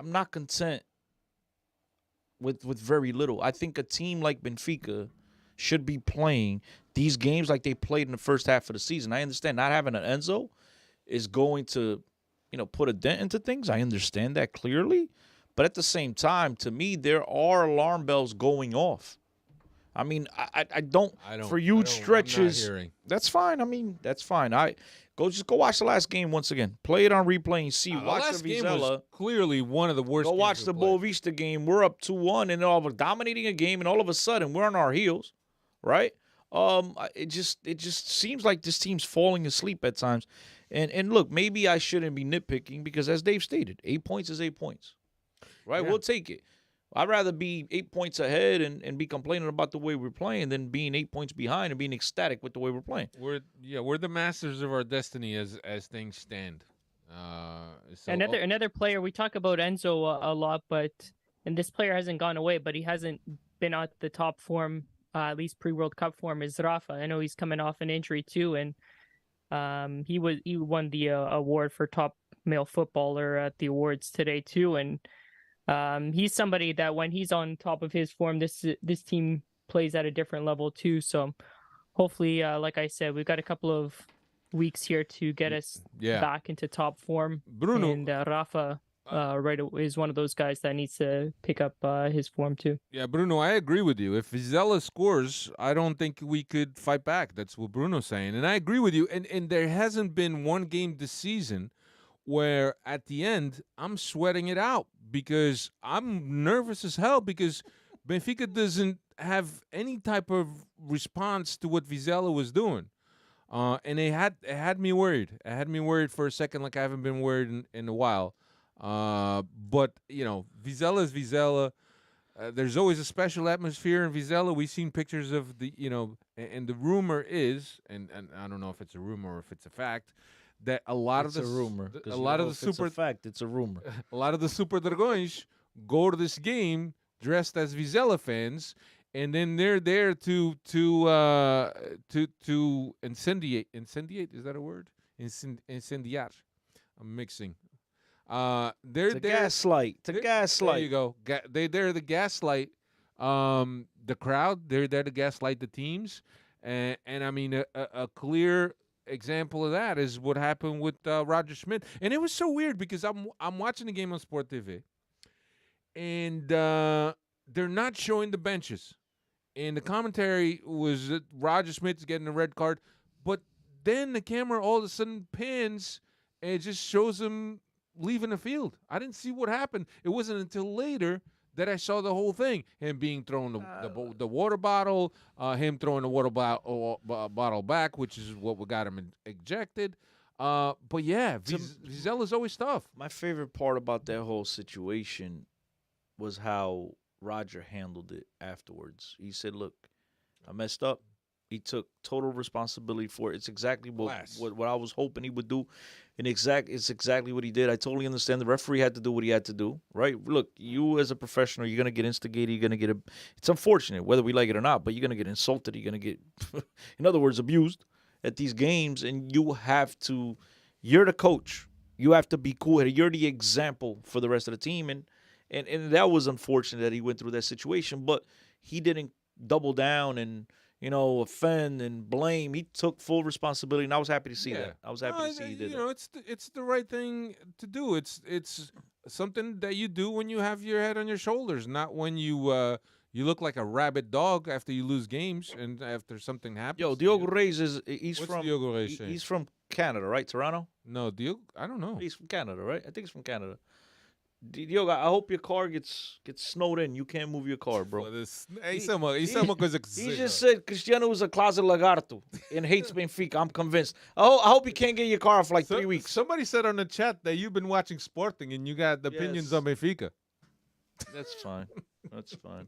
not content with very little. I think a team like Benfica should be playing these games like they played in the first half of the season. I understand not having an Enzo is going to, put a dent into things. I understand that clearly. But at the same time, to me, there are alarm bells going off. I mean, I don't for huge stretches. That's fine. I mean, that's fine. Just go watch the last game once again. Play it on replay and see. Watch the Vizela. Was clearly one of the worst. Go watch the Boavista game. We're up 2-1 and all of dominating a game, and all of a sudden we're on our heels, right? It just seems like this team's falling asleep at times. And look, maybe I shouldn't be nitpicking because, as Dave stated, 8 points is 8 points, right? Yeah. We'll take it. I'd rather be 8 points ahead and be complaining about the way we're playing than being 8 points behind and being ecstatic with the way we're playing. We're the masters of our destiny as things stand. Another player, we talk about Enzo a lot, and this player hasn't gone away, but he hasn't been at the top form, at least pre-World Cup form, is Rafa. I know he's coming off an injury too, and he won the award for top male footballer at the awards today too, and he's somebody that when he's on top of his form, this team plays at a different level too. So hopefully, like I said, we've got a couple of weeks here to get us back into top form. Bruno and Rafa is one of those guys that needs to pick up his form too. Yeah, Bruno, I agree with you. If Vizela scores, I don't think we could fight back. That's what Bruno's saying, and I agree with you. And there hasn't been one game this season where at the end I'm sweating it out because I'm nervous as hell because Benfica doesn't have any type of response to what Vizela was doing. And it had me worried. It had me worried for a second like I haven't been worried in a while. But, Vizela is Vizela. There's always a special atmosphere in Vizela. We've seen pictures of and the rumor is, and I don't know if it's a rumor or if it's a fact, that a lot of the rumor. A lot of the super fact, it's a rumor. A lot of the Super Dragões go to this game dressed as Vizela fans, and then they're there to incendiate. Incendiate, is that a word? Incendiar. I'm mixing. They're to gaslight. There you go. They're there to gaslight the crowd. They're there to gaslight the teams, and I mean a clear example of that is what happened with Roger Schmidt, and it was so weird because I'm watching the game on Sport TV, and they're not showing the benches, and the commentary was that Roger Schmidt's getting a red card, but then the camera all of a sudden pans and it just shows him leaving the field. I didn't see what happened. It wasn't until later that I saw the whole thing. Him being thrown the water bottle, him throwing the water bottle back, which is what got him ejected. But yeah, Vizela's always tough. My favorite part about that whole situation was how Roger handled it afterwards. He said, look, I messed up. He took total responsibility for it. It's exactly what I was hoping he would do. And it's exactly what he did. I totally understand the referee had to do what he had to do, right? Look, you as a professional, you're going to get instigated. You're going to get it's unfortunate, whether we like it or not, but you're going to get insulted. You're going to get, in other words, abused at these games. And you're the coach. You have to be cool. You're the example for the rest of the team. And that was unfortunate that he went through that situation, but he didn't double down and, offend and blame. He took full responsibility, and I was happy to see that. I was happy to see he did that. It's the right thing to do. It's something that you do when you have your head on your shoulders, not when you look like a rabid dog after you lose games and after something happens. Yo, Diogo Reis Diogo Reis he's from Canada, right? Toronto? No, I don't know. He's from Canada, right? I think he's from Canada. Diogo, I hope your car gets snowed in. You can't move your car, bro. Isso é uma coisa que He just said Cristiano is a closet lagarto and hates Benfica. I'm convinced. I hope you can't get your car for like 3 weeks. Somebody said on the chat that you've been watching Sporting and you got opinions on Benfica. That's fine. That's fine.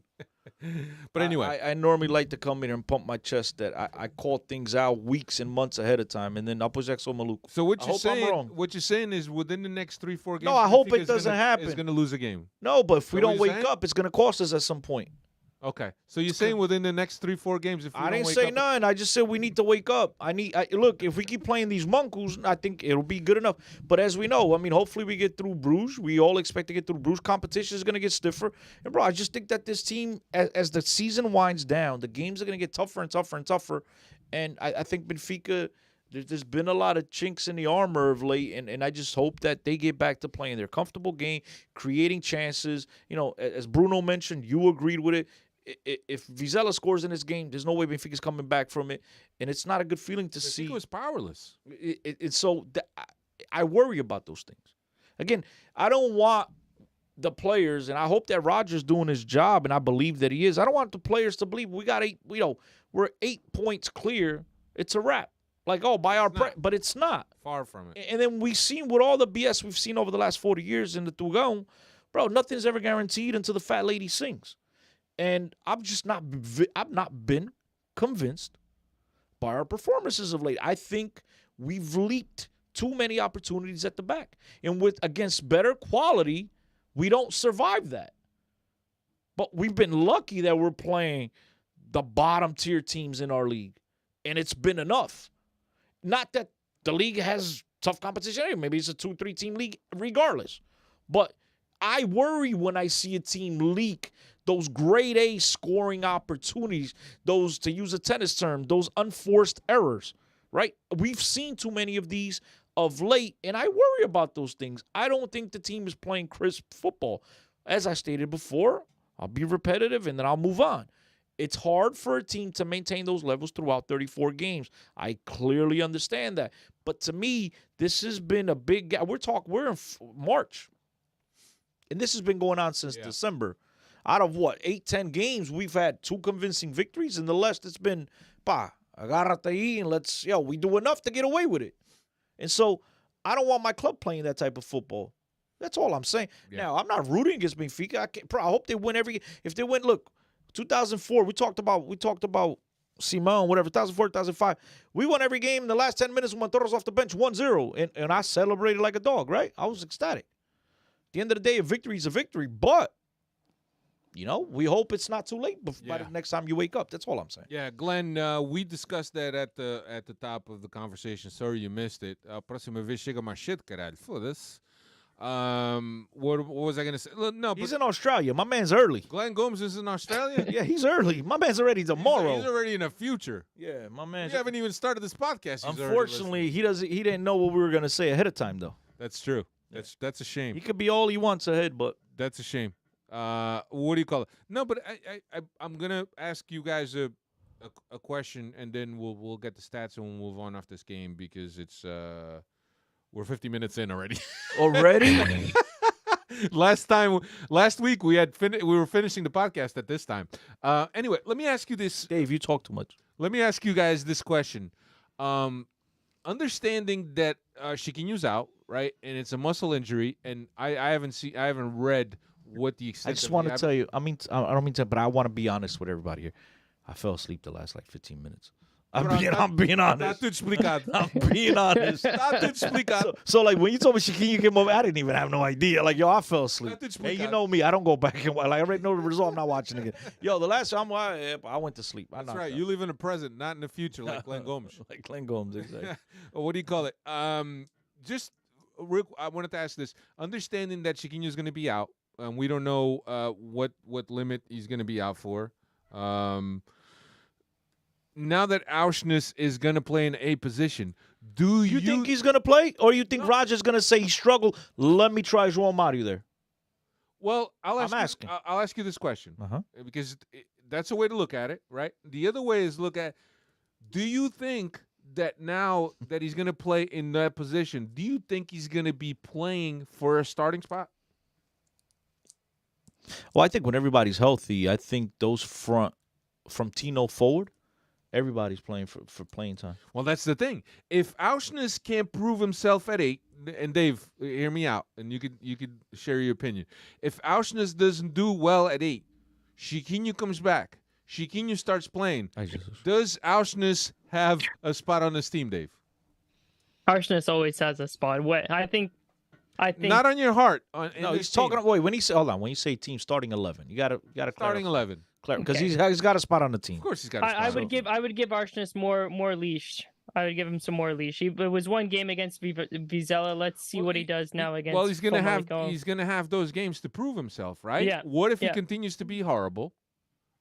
But anyway, I normally like to come in and pump my chest that I call things out weeks and months ahead of time, and then I'll push so maluco. So what I you're hope I'm saying? wrong. What you're saying is within the next 3-4 games. No, I hope Benfica it doesn't happen. Is going to lose a game. No, but if we That what don't you're wake saying? up, it's going to cost us at some point. Okay, so you're saying within the next 3-4 games, if we I don't didn't wake say up, none. I just said we need to wake up. Look, if we keep playing these monkeys, I think it'll be good enough. But as we know, I mean, hopefully we get through Bruges. We all expect to get through Bruges. Competition is going to get stiffer. And, bro, I just think that this team, as the season winds down, the games are going to get tougher and tougher and tougher. And I think Benfica, there's been a lot of chinks in the armor of late, and I just hope that they get back to playing their comfortable game, creating chances. You know, as Bruno mentioned, you agreed with it. If Vizela scores in this game, there's no way Benfica's coming back from it, and it's not a good feeling to see. Benfica was powerless. I worry about those things. Again, I don't want the players, and I hope that Roger's doing his job, and I believe that he is. I don't want the players to believe we're 8 points clear. It's a wrap. Like, but it's not. Far from it. And then we've seen with all the BS we've seen over the last 40 years in the Tugão, bro, nothing's ever guaranteed until the fat lady sings. And I've not been convinced by our performances of late. I think we've leaked too many opportunities at the back. And against better quality, we don't survive that. But we've been lucky that we're playing the bottom tier teams in our league. And it's been enough. Not that the league has tough competition. Maybe it's a 2-3 team league regardless. But I worry when I see a team leak those grade A scoring opportunities, those, to use a tennis term, those unforced errors, right? We've seen too many of these of late, and I worry about those things. I don't think the team is playing crisp football. As I stated before, I'll be repetitive and then I'll move on. It's hard for a team to maintain those levels throughout 34 games. I clearly understand that. But to me, this has been a big gap. We're in March, and this has been going on since December. Out of 8-10 games, we've had 2 convincing victories, and the rest it's been, agárrate ahí, and we do enough to get away with it. And so I don't want my club playing that type of football. That's all I'm saying. Yeah. Now, I'm not rooting against Benfica. I hope they win every. If they win, look, 2004, we talked about Simon, whatever, 2004, 2005. We won every game in the last 10 minutes when Montorro's off the bench, 1-0, and I celebrated like a dog, right? I was ecstatic. At the end of the day, a victory is a victory, but we hope it's not too late by the next time you wake up. That's all I'm saying. Yeah, Glenn, we discussed that at the top of the conversation. Sorry you missed it. Próxima vez chega mais cedo, caralho. Foda-se. What was I going to say? No, he's in Australia. My man's early. Glenn Gomes is in Australia? Yeah, he's early. My man's already tomorrow. He's already in the future. Yeah, my man. We haven't even started this podcast. Unfortunately, he didn't know what we were going to say ahead of time, though. That's true. That's a shame. He could be all he wants ahead, but that's a shame. What do you call it? No, but I'm gonna ask you guys a question, and then we'll get the stats and we'll move on off this game because it's we're 50 minutes in already. Already? Last week we were finishing the podcast at this time. Anyway, let me ask you this. Dave, you talk too much. Let me ask you guys this question. Understanding that Chiquinho's out, right, and it's a muscle injury, and I haven't read what the extent. I just want to tell you. I don't mean to, but I want to be honest with everybody here. I fell asleep the last 15 minutes. I'm being honest. Tá tudo explicado. I'm being honest. Tá tudo explicado. So like when you told me Chiquinho came over, I didn't even have no idea. Like, I fell asleep. Hey, you know me. I don't go back and I already know the result. I'm not watching again. The last time I went to sleep. That's right. You live in the present, not in the future, like Glenn Gomes. Like Glenn Gomes, exactly. What do you call it? Just Rick, I wanted to ask this. Understanding that Chiquinho is going to be out, we don't know what limit he's going to be out for. Now that Auschwitz is going to play in a position, do you think he's going to play? Or you think Roger's going to say he struggled? Let me try João Mario there. Well, I'll ask you this question. Because that's a way to look at it, right? The other way is look at, do you think that now that he's going to play in that position, do you think he's going to be playing for a starting spot? Well, I think when everybody's healthy, I think those front from Tino forward, everybody's playing for playing time. Well, that's the thing. If Auschnitz can't prove himself at 8, and Dave, hear me out, and you could share your opinion. If Auschnitz doesn't do well at 8, Chiquinho comes back. Chiquinho starts playing. Does Auschnitz have a spot on this team, Dave? Auschnitz always has a spot. What I think Not on your heart. No, he's talking. Wait, when he say, hold on, when you say team starting 11, you gotta starting 11. Because he's got a spot on the team. Of course, he's got a spot. I would give Auschnitz more leash. I would give him some more leash. It was one game against Vizela. Let's see what he does now against. Well, he's gonna Famalicao. have those games to prove himself, right? Yeah. What if he continues to be horrible,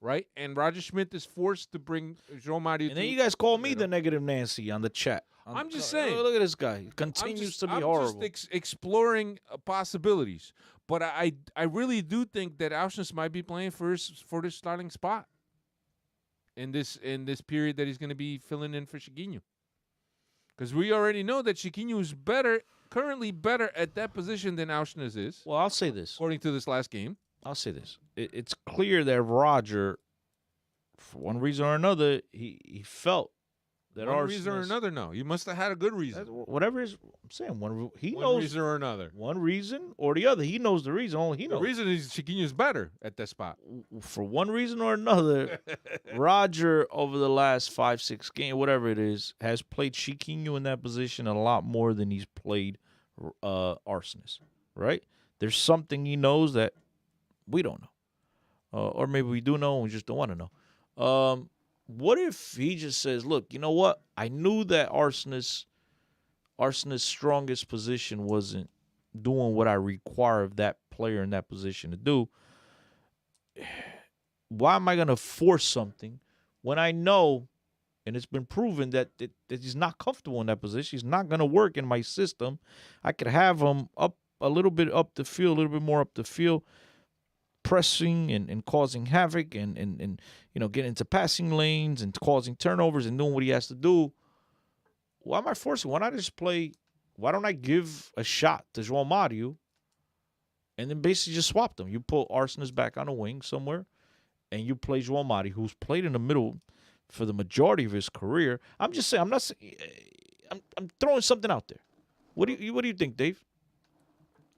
right? And Roger Schmidt is forced to bring João Mario. And then you guys call me the negative Nancy on the chat. I'm just saying. Look at this guy. He continues to be horrible. I'm just exploring possibilities. But I really do think that Auschwitz might be playing for the starting spot in this period that he's going to be filling in for Chiquinho. Because we already know that Chiquinho is currently better at that position than Auschwitz is. Well, I'll say this. According to this last game. I'll say this. It's clear that Roger, for one reason or another, he felt that one reason or another, no. You must have had a good reason. Whatever is, I'm saying, one knows reason or another. One reason or the other. He knows the reason. Only he knows. The reason is Chiquinho's better at that spot. For one reason or another, Roger, over the last 5-6 games, whatever it is, has played Chiquinho in that position a lot more than he's played Arsonist, right? There's something he knows that we don't know. Or maybe we do know and we just don't want to know. What if he just says, look, you know what? I knew that Arsonist's strongest position wasn't doing what I require of that player in that position to do. Why am I going to force something when I know, and it's been proven that he's not comfortable in that position? He's not going to work in my system. I could have him up a little bit up the field, a little bit more up the field, pressing and causing havoc and getting into passing lanes and causing turnovers and doing what he has to do. Why am I forcing? Why not just play? Why don't I give a shot to João Mario and then basically just swap them? You pull Arsonist back on the wing somewhere and you play João Mario, who's played in the middle for the majority of his career. I'm just saying, I'm throwing something out there. What do you think, Dave?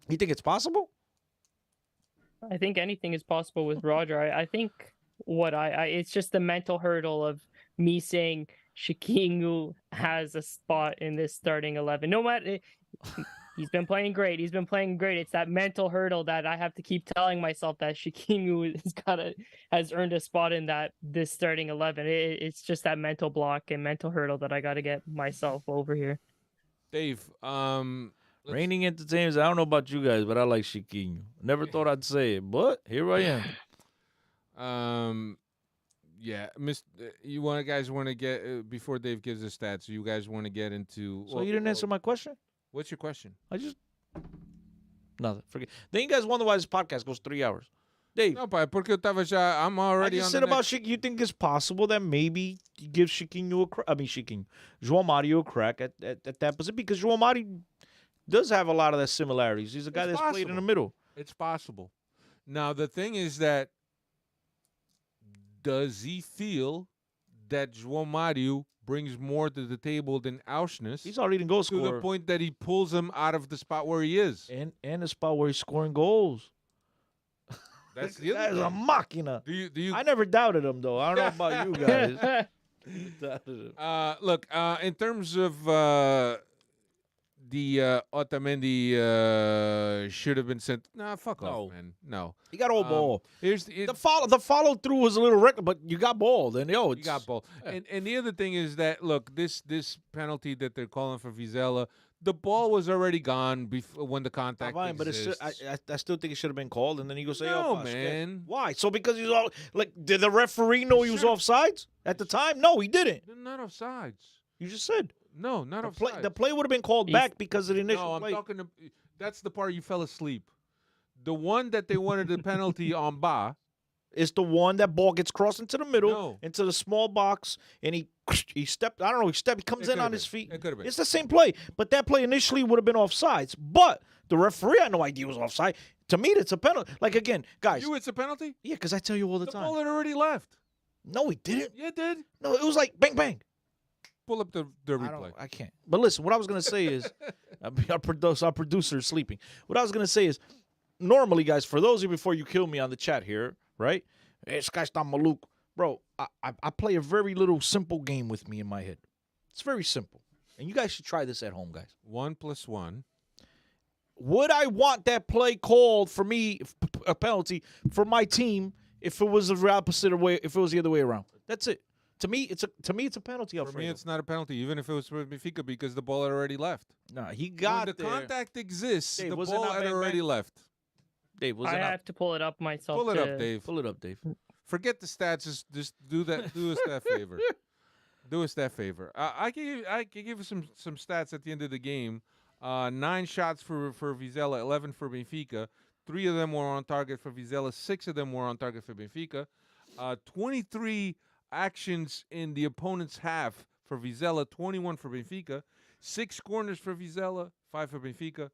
You think it's possible? I think anything is possible with Roger. I think it's just the mental hurdle of me saying Chiquinho has a spot in this starting 11. No matter, he's been playing great. It's that mental hurdle that I have to keep telling myself that Chiquinho has earned a spot in this starting 11. It's just that mental block and mental hurdle that I got to get myself over here. Dave, Reigning entertainers, I don't know about you guys, but I like Chiquinho. Never thought I'd say it, but here I am. Yeah, you guys want to get before Dave gives the stats. You guys want to get into? So you didn't answer my question. What's your question? Nothing. Forget. Then you guys wonder why this podcast goes 3 hours. Dave. No, pai, porque eu tava já. I'm already. I just said about Chiquinho. You think it's possible that maybe you give João Mario a crack at that position because João Mario does have a lot of that similarities. He's a guy that's played in the middle. It's possible. Now, the thing is that does he feel that João Mario brings more to the table than Auschwitz? He's already in goal scorer. To the point that he pulls him out of the spot where he is. And the spot where he's scoring goals. That's the other That is a machina. Do you? I never doubted him, though. I don't know about you guys. Look, in terms of the Otamendi should have been sent. Nah, fuck off, man. No, he got all ball. Here's the follow through was a little reckless, but you got ball. Then you got ball. Yeah. And the other thing is that look, this penalty that they're calling for Vizela, the ball was already gone before when the contact. Fine, but I still think it should have been called. And then you go say, "No, man, why?" So because he's all like, did the referee know he was offsides at the time? No, he didn't. They're not offsides. You just said. No, not offsides. The play would have been called back because of the initial play. No, I'm talking. That's the part you fell asleep. The one that they wanted the penalty on Ba is the one that ball gets crossed into the middle, No. into the small box, and he stepped. I don't know. He comes in on his feet. It could have been. It's the same play, but that play initially would have been offsides. But the referee had no idea it was offside. To me, it's a penalty. Like again, guys. It's a penalty? Yeah, because I tell you all the The time. ball had already left. No, he didn't. Yeah, it did. No, it was like bang bang. Pull up the replay. I can't. But listen, what I was gonna say is, our producer is sleeping. What I was gonna say is, normally, guys, for those of you before you kill me on the chat here, right? This guy's not Maluk, bro. I play a very little simple game with me in my head. It's very simple, and you guys should try this at home, guys. 1 + 1. Would I want that play called for me, a penalty for my team, if it was the opposite way, if it was the other way around? That's it. To me, it's a penalty. For me, it's not a penalty, even if it was for Benfica, because the ball had already left. Nah, he got when the there. contact exists, Dave, the was it ball not had bang, already bang? left. Dave, was I it not? have to pull it up myself. Pull it up, Dave. Pull it up, Dave. Forget the stats. Just do that. Do us that favor. Do us that favor. I can give you some stats at the end of the game. 9 shots for Vizela, 11 for Benfica. 3 of them were on target for Vizela. 6 of them were on target for Benfica. 23 actions in the opponent's half for Vizela, 21 for Benfica. 6 corners for Vizela, 5 for Benfica.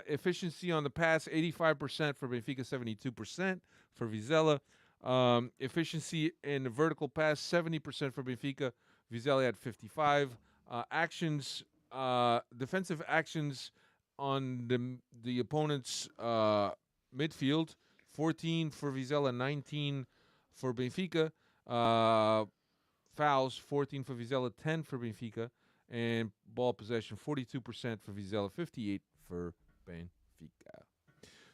Efficiency on the pass, 85% for Benfica, 72% for Vizela. Efficiency in the vertical pass, 70% for Benfica. Vizela had 55. Actions, defensive actions on the opponent's midfield, 14 for Vizela, 19 for Benfica. Fouls, 14 for Vizela, 10 for Benfica. And ball possession, 42% for Vizela, 58 for Benfica.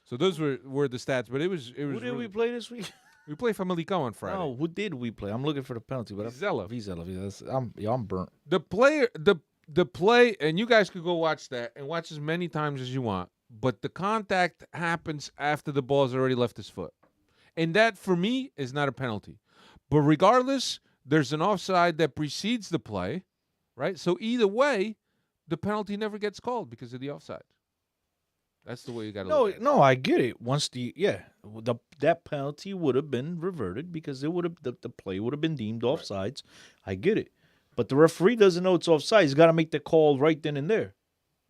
So those were the stats, but it was. Who did we play this week? We play Famalicao on Friday. No, who did we play? I'm looking for the penalty, but Vizela. Vizela. I'm burnt. The play, and you guys could go watch that and watch as many times as you want. But the contact happens after the ball's already left his foot, and that for me is not a penalty. But regardless, there's an offside that precedes the play, right? So either way, the penalty never gets called because of the offside. That's the way you got to look at it. No, I get it. Once that penalty would have been reverted because it would have the play would have been deemed offsides. I get it, but the referee doesn't know it's offside. He's got to make the call right then and there.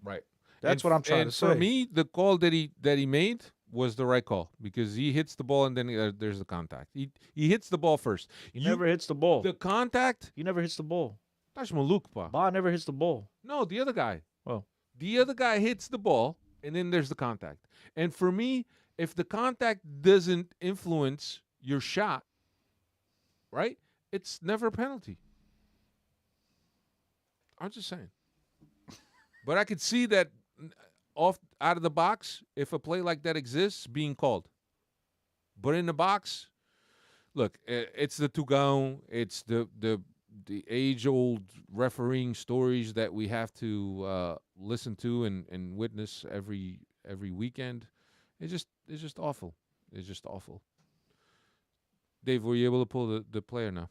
Right. That's what I'm trying to say. For me, the call that he made was the right call because he hits the ball and then there's the contact. He hits the ball first. He never hits the ball. The contact. He never hits the ball. That's Maluk, pa. Ba never hits the ball. No, the other guy. Oh, the other guy hits the ball. And then there's the contact. And for me, if the contact doesn't influence your shot, right, it's never a penalty. I'm just saying. But I could see that out of the box, if a play like that exists, being called. But in the box, look, it's the Tugão, it's the age-old refereeing stories that we have to listen to and witness every weekend. It's just awful. It's just awful. Dave, were you able to pull the player now?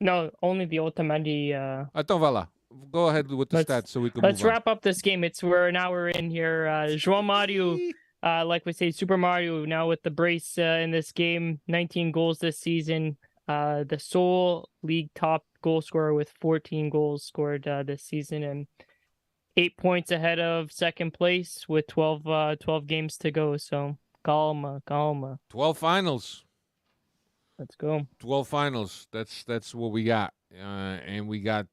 No, only the Otamendi. Então vai lá. Go ahead with the stats so we can Let's move on. wrap up this game. We're in here. João Mario, like we say, Super Mario now with the brace in this game. 19 goals this season. The sole league top goal scorer with 14 goals scored this season and 8 points ahead of second place with 12 games to go. So calma. 12 finals. Let's go. 12 finals. That's what we got. And we got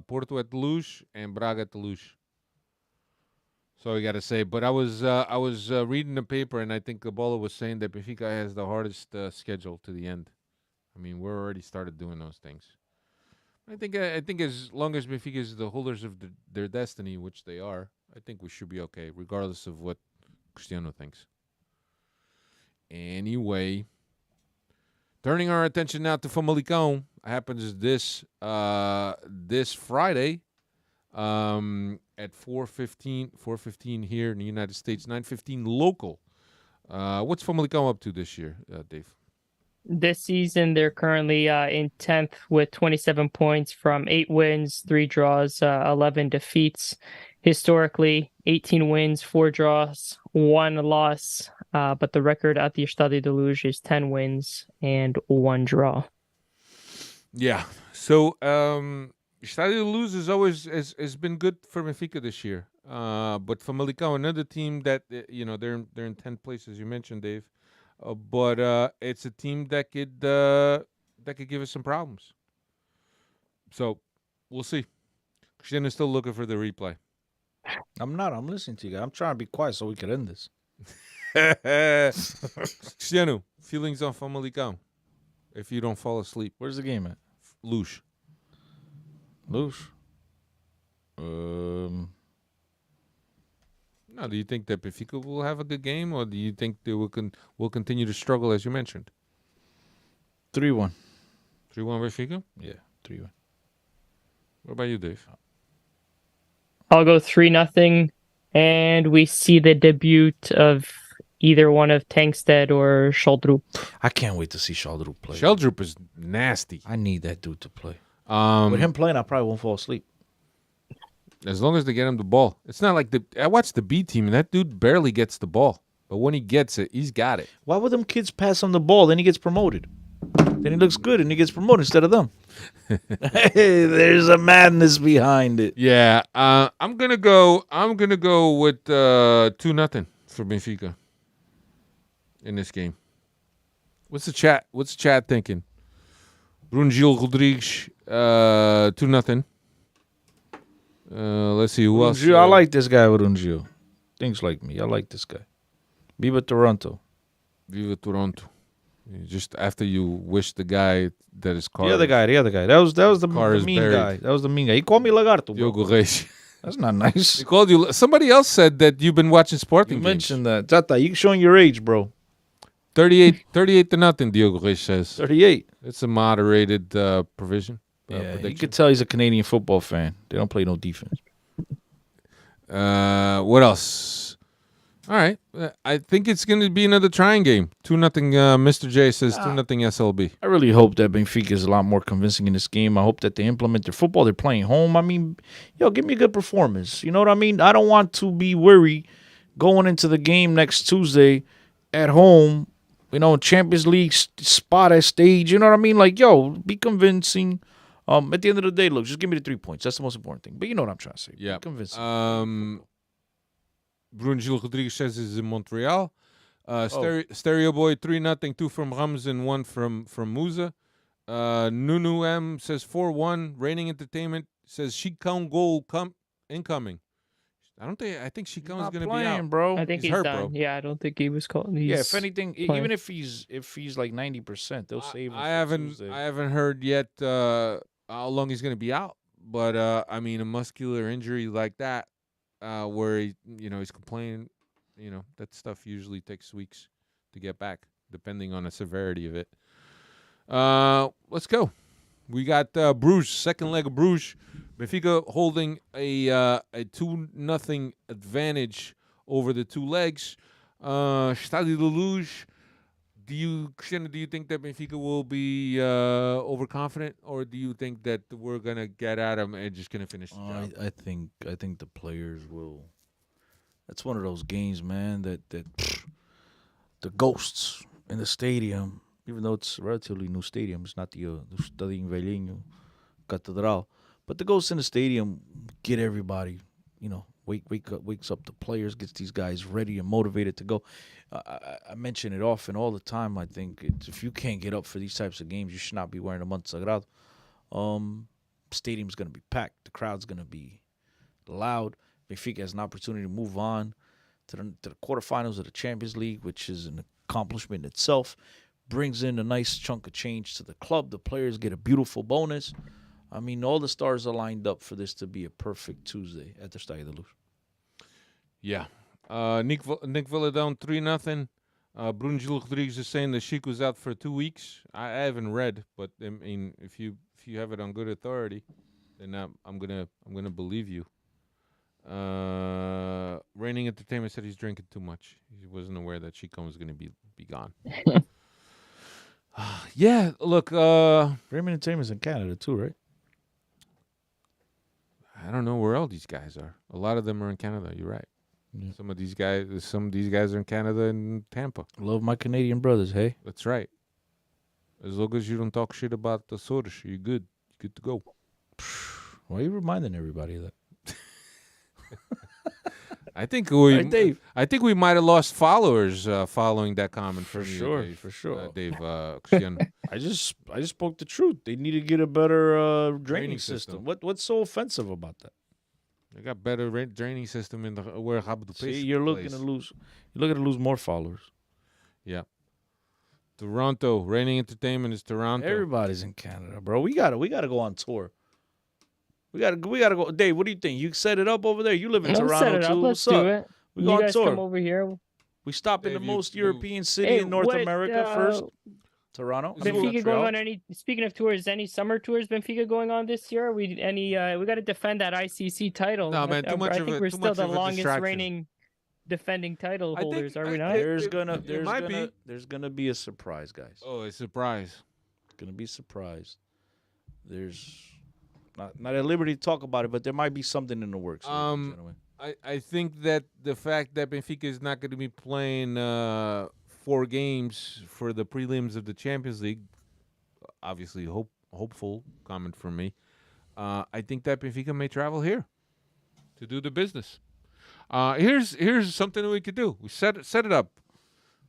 Porto at Toulouse and Braga at Toulouse. So we got to say, but I was reading the paper and I think Cabola was saying that Benfica has the hardest schedule to the end. I mean, we're already started doing those things. I think as long as Benfica is the holders of their destiny, which they are, I think we should be okay, regardless of what Cristiano thinks. Anyway, turning our attention now to Famalicao, happens this Friday at 4:15 here in the United States, 9:15 local. What's Famalicao up to this year, Dave? This season, they're currently in 10th with 27 points from 8 wins, 3 draws, 11 defeats. Historically, 18 wins, 4 draws, 1 loss. but the record at the Estadio de Luz is 10 wins and 1 draw. Yeah. So Estadio Luz is always has been good for Benfica this year. But Famalicao, another team that they're in 10th place as you mentioned, Dave. But it's a team that could give us some problems. So we'll see. Cristiano's still looking for the replay. I'm not. I'm listening to you guys. I'm trying to be quiet so we can end this. Cristiano, feelings on Famalicao. If you don't fall asleep. Where's the game at? Luz. No, do you think that Benfica will have a good game, or do you think they will continue to struggle as you mentioned? 3-1. 3-1 Benfica? Yeah, 3-1. What about you, Dave? I'll go 3-0, and we see the debut of either one of Tankstead or Sheldrup. I can't wait to see Sheldrup play. Sheldrup is nasty. I need that dude to play. With him playing, I probably won't fall asleep. As long as they get him the ball. It's not like I watched the B team, and that dude barely gets the ball. But when he gets it, he's got it. Why would them kids pass him the ball? Then he gets promoted. Then he looks good, and he gets promoted instead of them. Hey, there's a madness behind it. Yeah, I'm gonna go with 2-0 for Benfica in this game. What's the chat thinking? Brunjil Rodrigues, 2-0. Let's see who else. I like this guy, Brunjil. Things like me. I like this guy. Viva Toronto. Viva Toronto. Just after you wish the guy that his car. The other guy. That was the mean buried. guy. That was the mean guy. He called me Lagarto. Diogo Reis. That's not nice. He called you. Somebody else said that you've been watching Sporting. You mentioned that. Tata, you showing your age, bro. 38-0, Diogo Reis says. 38. It's a moderated provision. Yeah, you prediction. could tell he's a Canadian football fan. They don't play no defense. What else? All right. I think it's going to be another trying game. 2-0. Mr. J says 2-0 SLB. I really hope that Benfica is a lot more convincing in this game. I hope that they implement their football. They're playing home. I mean, give me a good performance. You know what I mean? I don't want to be worried going into the game next Tuesday at home, Champions League spot at stage. You know what I mean? Like, be convincing. At the end of the day, look, just give me the 3 points. That's the most important thing. But you know what I'm trying to say. Yeah. Be convincing. Brunjil Rodrigues says is in Montreal. Stereo Boy 3-0, 2 from Rams and 1 from Musa. Nunu M says 4-1. Reigning Entertainment says Chicão goal incoming. I think Chicão is going to be out, bro. I think he's hurt, done. bro. Yeah, I don't think he was called. If anything, playing. even if he's like 90%, they'll save him. I haven't heard yet how long he's going to be out. But I mean, a muscular injury like that, where he's complaining, that stuff usually takes weeks to get back, depending on the severity of it. Let's go. We got Bruges, second leg of Bruges. Benfica holding a 2-0 advantage over the two legs. Estadio de Luz. Cristiano, do you think that Benfica will be overconfident, or do you think that we're gonna get at them and just gonna finish the job? I think the players will. That's one of those games, man. That the ghosts in the stadium, even though it's a relatively new stadium, it's not the Estadio Velhinho Catedral, but the ghosts in the stadium get everybody, wakes up the players, gets these guys ready and motivated to go. I mention it often, all the time. I think if you can't get up for these types of games, you should not be wearing a Manto Sagrado. Stadium's going to be packed. The crowd's going to be loud. Benfica has an opportunity to move on to the quarterfinals of the Champions League, which is an accomplishment in itself. Brings in a nice chunk of change to the club. The players get a beautiful bonus. I mean, all the stars are lined up for this to be a perfect Tuesday at the Estadio de Luz. Yeah. Nick Villadone 3-0. Brunjil Rodrigues is saying that Chico's out for 2 weeks. I haven't read, but I mean, if you have it on good authority, then I'm gonna believe you. Reigning Entertainment said he's drinking too much. He wasn't aware that Chico was gonna be gone. Yeah, look. Raymond Entertainment's in Canada too, right? I don't know where all these guys are. A lot of them are in Canada. You're right. Yeah. Some of these guys are in Canada and Tampa. Love my Canadian brothers, hey? That's right. As long as you don't talk shit about the Soros, you're good. You're good to go. Why are you reminding everybody of that? I think we, right, Dave? I think we might have lost followers following that comment For from you, sure, Dave. for sure. Dave. Cristiano. I just spoke the truth. They need to get a better draining system. system. What's so offensive about that? They got better draining system in the where Habdu See, you're looking to lose. You're looking to lose more followers. Yeah. Toronto, Reigning Entertainment is Toronto. Everybody's in Canada, bro. We gotta go on tour. We gotta go. Dave, what do you think? You set it up over there. You live in Toronto set it up. too. Let's What's up? do it. We You go on guys tour. come over here. We stop in Dave, the you most move. European city Hey, in North what, America first. Toronto. I mean, Benfica Montreal. going on any? Speaking of tours, any summer tours Benfica going on this year? We got to defend that ICC title. No, man, too much I of think a- we're too still much the of a longest distraction. reigning defending title I think- holders, are we I- not? There's gonna be a surprise, guys. Oh, a surprise. It's gonna be a surprise. There's not at liberty to talk about it, but there might be something in the works. Gentlemen. I think that the fact that Benfica is not going to be playing 4 games for the prelims of the Champions League, obviously hopeful comment from me. I think that Benfica may travel here to do the business. Here's something that we could do. We set it up.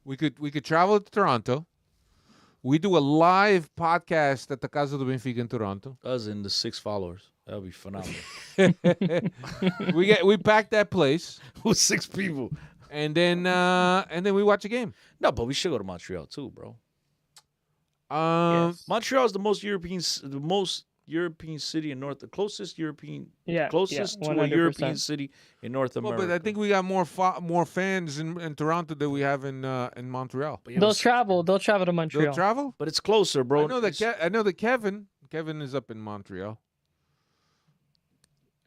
We could travel to Toronto. We do a live podcast at the Casa do Benfica in Toronto. Us and the 6 followers. That'll be phenomenal. we pack that place With 6 people. and then we watch a game. No, but we should go to Montreal too, bro. Yes. Montreal is the most European city in North, the closest European, closest to a 100%. European city in North Well, America. but I think we got more fans in Toronto than we have in Montreal. But, yeah, They'll travel to Montreal. They'll travel. but it's closer, bro. I know that Kevin is up in Montreal.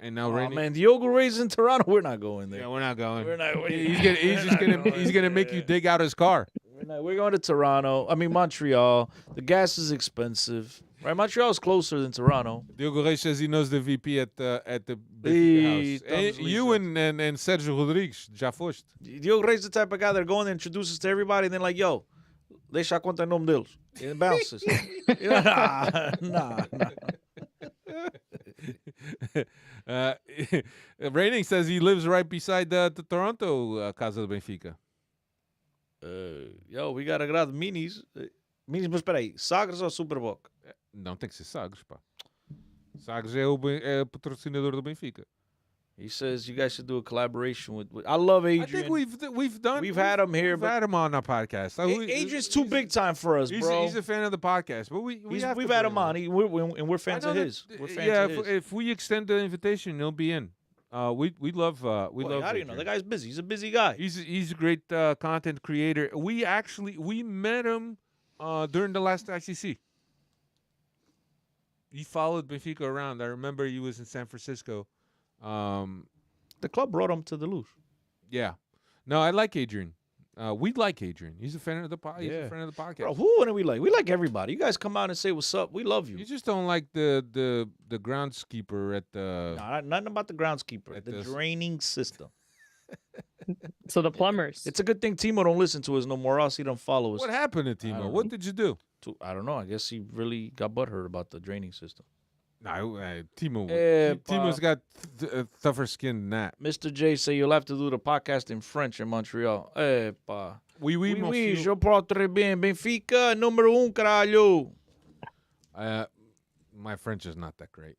And now Oh, man, Diogo Rey's in Toronto. We're not going there. Yeah, we're not going. We're not. He's gonna make you dig out his car. We're going to Toronto. I mean Montreal. The gas is expensive, right? Montreal is closer than Toronto. Diogo Rey says he knows the VP at the Hey, Benfica house. And you and Sergio Rodrigues já foste. Diogo Rey's the type of guy that go in there, introduces to everybody, and then like, yo, deixa a conta em nome deles. And bounces. Nah. Reigning says he lives right beside the Toronto Casa do Benfica. Yo, we gotta grab minis. Minis, mas peraí, Sagres ou Superboc? Não tem que ser Sagres, pá. Sagres é o patrocinador do Benfica. He says you guys should do a collaboration with I love Adrian. I think we've had him here, We've but had him on our podcast. Adrian's too big time for us, bro. He's a fan of the podcast, but we've had him on. We're fans of his. We're fans of his. If we extend the invitation, he'll be in. We love. How do you know? Adrian. The guy's busy. He's a busy guy. He's a great content creator. We met him during the last ICC. He followed Benfica around. I remember he was in San Francisco. The club brought him to the Luge. Yeah. No, I like Adrian. We like Adrian. He's a fan of the podcast. He's a friend of the podcast. Bro, who wouldn't we like? We like everybody. You guys come out and say what's up. We love you. You just don't like the groundskeeper at the. No, nothing about the groundskeeper. The draining system. So the plumbers. It's a good thing Timo don't listen to us no more, else he don't follow us. What happened to Timo? What did you do? I don't know. I guess he really got butthurt about the draining system. No, Timo. Eh, Timo's got tougher skin than that. Mr. J say you'll have to do the podcast in French in Montreal. Epa. Oui, Oui, je parle très bien. Benfica, número 1, caralho. My French is not that great.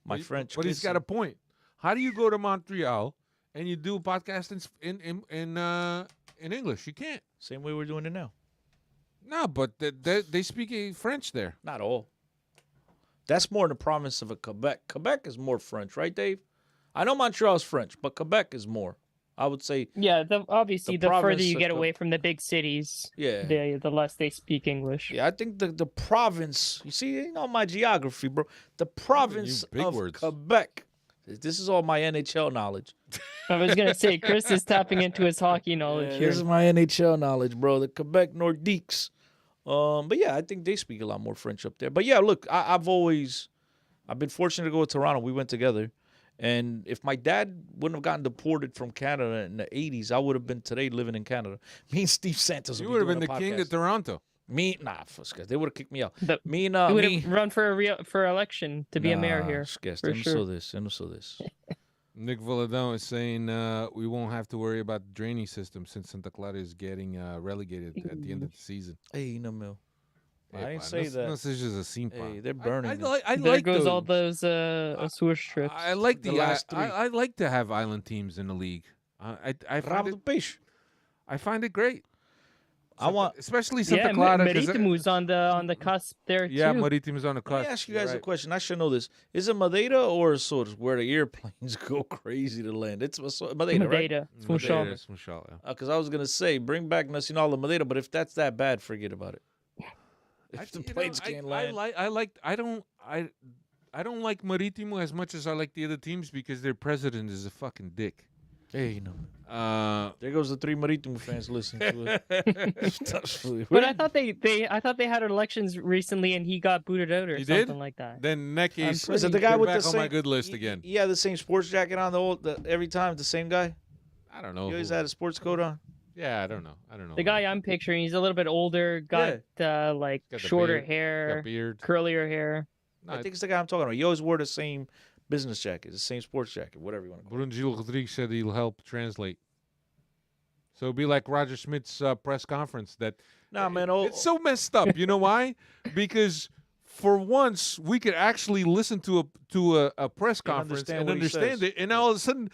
But he's got a point. How do you go to Montreal and you do a podcast in English? You can't. Same way we're doing it now. No, but they speak French there. Not all. That's more in the province of Quebec. Quebec is more French, right, Dave? I know Montreal is French, but Quebec is more. I would say. Yeah, obviously, the further province you of get away from the big cities, yeah, the less they speak English. Yeah, I think the province. You see, you know my geography, bro. The province of Quebec. This is all my NHL knowledge. I was gonna say, Chris is tapping into his hockey knowledge here. This is my NHL knowledge, bro. The Quebec Nordiques. But yeah, I think they speak a lot more French up there. But yeah, look, I've been fortunate to go to Toronto. We went together, And if my dad wouldn't have gotten deported from Canada in the 80s, I would have been today living in Canada. Me and Steve Santos You would would have be been doing the a king of podcast. Toronto. Me, nah, they would have kicked me out. He would have run for election to be a mayor here. For sure. Eu não sou desse. Nick Villadon is saying we won't have to worry about the draining system since Santa Clara is getting relegated at the end of the season. Hey, no, Mel. I didn't Epa, say that. This is just a scene. Hey, they're burning. I There like goes those. all those Azur strips. I like The last three. I like to have island teams in the league. I find Rabo do peixe. I find it great. I want. Especially Santa Yeah, Clara. 'cause Maritimu's on the cusp there yeah, too. Maritimu's on the cusp. Let me ask you guys You're a right. question. I should know this. Is it Madeira or Açores where the airplanes go crazy to land? It's Madeira, right? Madeira, Funchal. Madeira, Funchal, yeah. Because I was gonna say bring back Nacional de Madeira, but if that's that bad, forget about it. If the planes can't land, I don't like Maritimo as much as I like the other teams because their president is a fucking dick. hey, you know. There There goes the 3 Marítimo fans listening to it. But I thought they had elections recently and he got booted out or He something did? like that. Then in that case, Is it the guy you're with the back on same? my good list again. Yeah, the same sports jacket on every time. The same guy. I don't know. He always who- had a sports coat on. Yeah, I don't know. The guy I'm picturing, he's a little bit older, got like Got the shorter beard, hair, got beard. curlier hair. No, I think it's the guy I'm talking about. He always wore the same business jacket, the same sports jacket, whatever you want to call it. Brunjil Rodriguez said he'll help translate. So it'll be like Roger Schmidt's press conference. That Nah, man. it's so messed up. You know why? Because for once we could actually listen to a press conference understand and what he understand says. it, and all of a sudden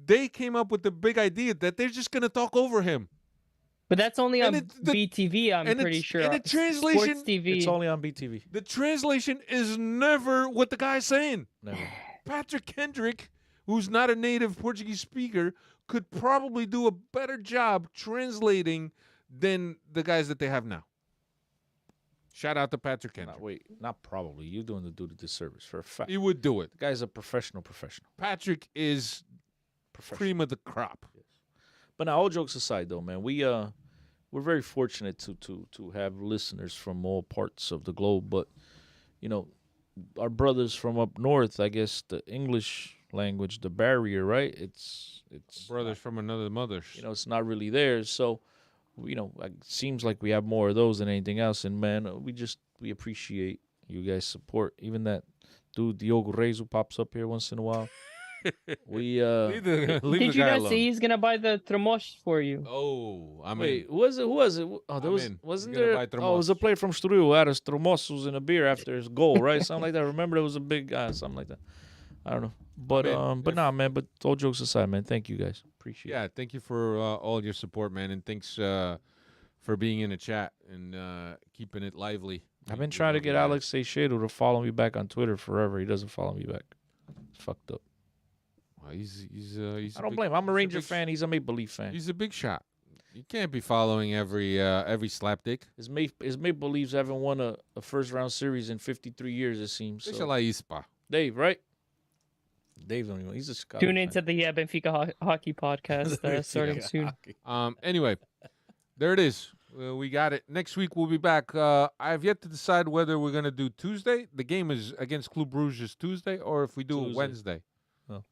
they came up with the big idea that they're just gonna talk over him. But that's only And on BTV, I'm pretty sure. And the translation, Sports TV. It's only on BTV. the translation is never what the guy's saying. Never. Patrick Kendrick, who's not a native Portuguese speaker, could probably do a better job translating than the guys that they have now. Shout out to Patrick Kendrick. Not probably. You're doing the dude a disservice for a fact. He would do it. The guy's a professional. Patrick is cream of the crop. But now, all jokes aside, though, man, we're very fortunate to have listeners from all parts of the globe. But you know, our brothers from up north, I guess the English language, the barrier, right? It's Brothers from another mother. you know, it's not really there. So, you know, it seems like we have more of those than anything else. And man, we appreciate you guys' support. Even that dude Diogo Reis who pops up here once in a while. We Leave the Did you guy guys alone. say he's gonna buy the Tromos for you? Oh, I mean, wait, who was it? Oh, there I'm was in. wasn't You're there? gonna buy Oh, it was a player from Sturil who had a Stromosos in a beer after his goal, right? Something like that. Remember, there was a big guy, something like that. I don't know, but in. nah, man. But all jokes aside, man, thank you guys. Appreciate it. yeah, thank you for all your support, man, and thanks for being in the chat and keeping it lively. I've been We trying to love get you guys. Alex Teixeira to follow me back on Twitter forever. He doesn't follow me back. It's fucked up. Well, he's I don't blame him. I'm a Ranger fan. He's a Maple Leaf fan. He's a big shot. You can't be following every slapdick. His Maple Leafs haven't won a first round series in 53 years, it seems. Deixa So. lá isso, pá. Dave, right? Dave don't even. He's a Chicago Tune fan. into the Benfica hockey podcast starting soon. Anyway, there it is. We got it. Next week we'll be back. I have yet to decide whether we're gonna do Tuesday. The game is against Club Bruges Tuesday, or if we do it Tuesday. Wednesday. Oh.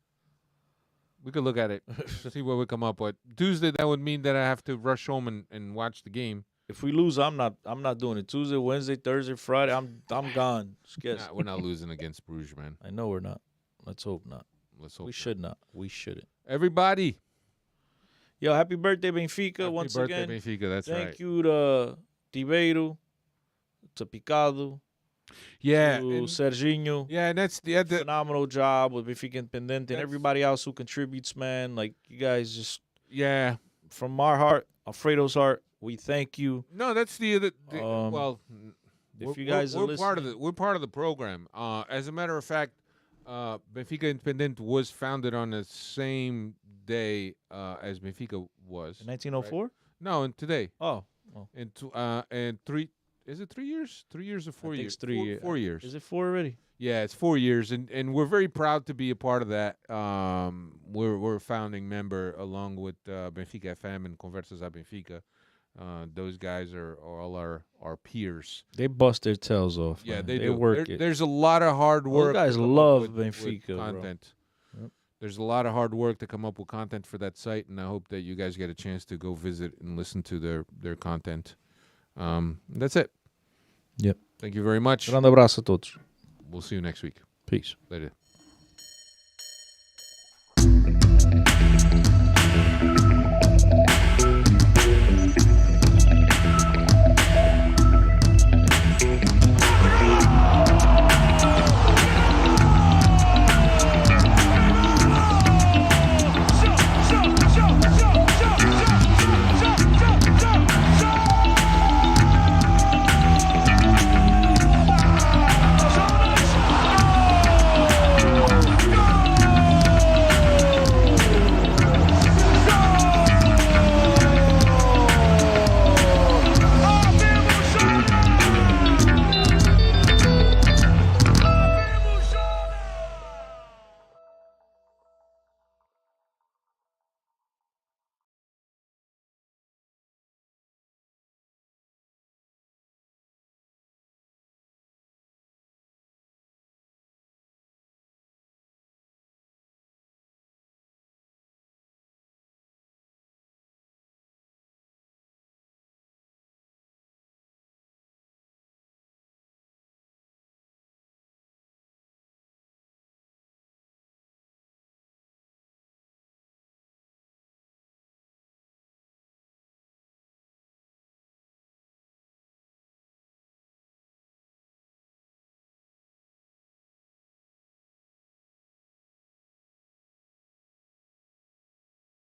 We could look at it, see what we come up with. Tuesday, that would mean that I have to rush home and watch the game. If we lose, I'm not doing it. Tuesday, Wednesday, Thursday, Friday, I'm gone. Just guess. Nah, we're not losing against Bruges, man. I know we're not. Let's hope not. Let's hope We not. should not. We shouldn't. Everybody, Yo, happy birthday, Benfica, happy once birthday, again. Benfica. That's Thank right. you to Tibeiro, to Picado, Yeah, to and, Serginho. yeah, and that's the Phenomenal job with Benfica Independente and That's- everybody else who contributes, man. Like, you guys just, yeah. from our heart, Alfredo's heart, we thank you. No, that's the Um, well. If you guys are we're part of listening- we're part of the program. As a matter of fact, Benfica Independent was founded on the same day as Benfica was. In 1904? No, and today. Oh. And 3 is it 3 years? 3 years or 4 I think years? it's 3 years. 4 years. Is it 4 already? Yeah, it's 4 years, and we're very proud to be a part of that. We're a founding member along with Benfica FM and Conversas a Benfica. Those guys are all our peers. They bust their tails off. Yeah, man. they do. work There- it. There's a lot of hard work. guys to come up love with Benfica, bro. content. Yep. There's a lot of hard work to come up with content for that site, and I hope that you guys get a chance to go visit and listen to their content. That's it. Yep. Thank you very much. Grande abraço a todos. We'll see you next week. Peace. Later.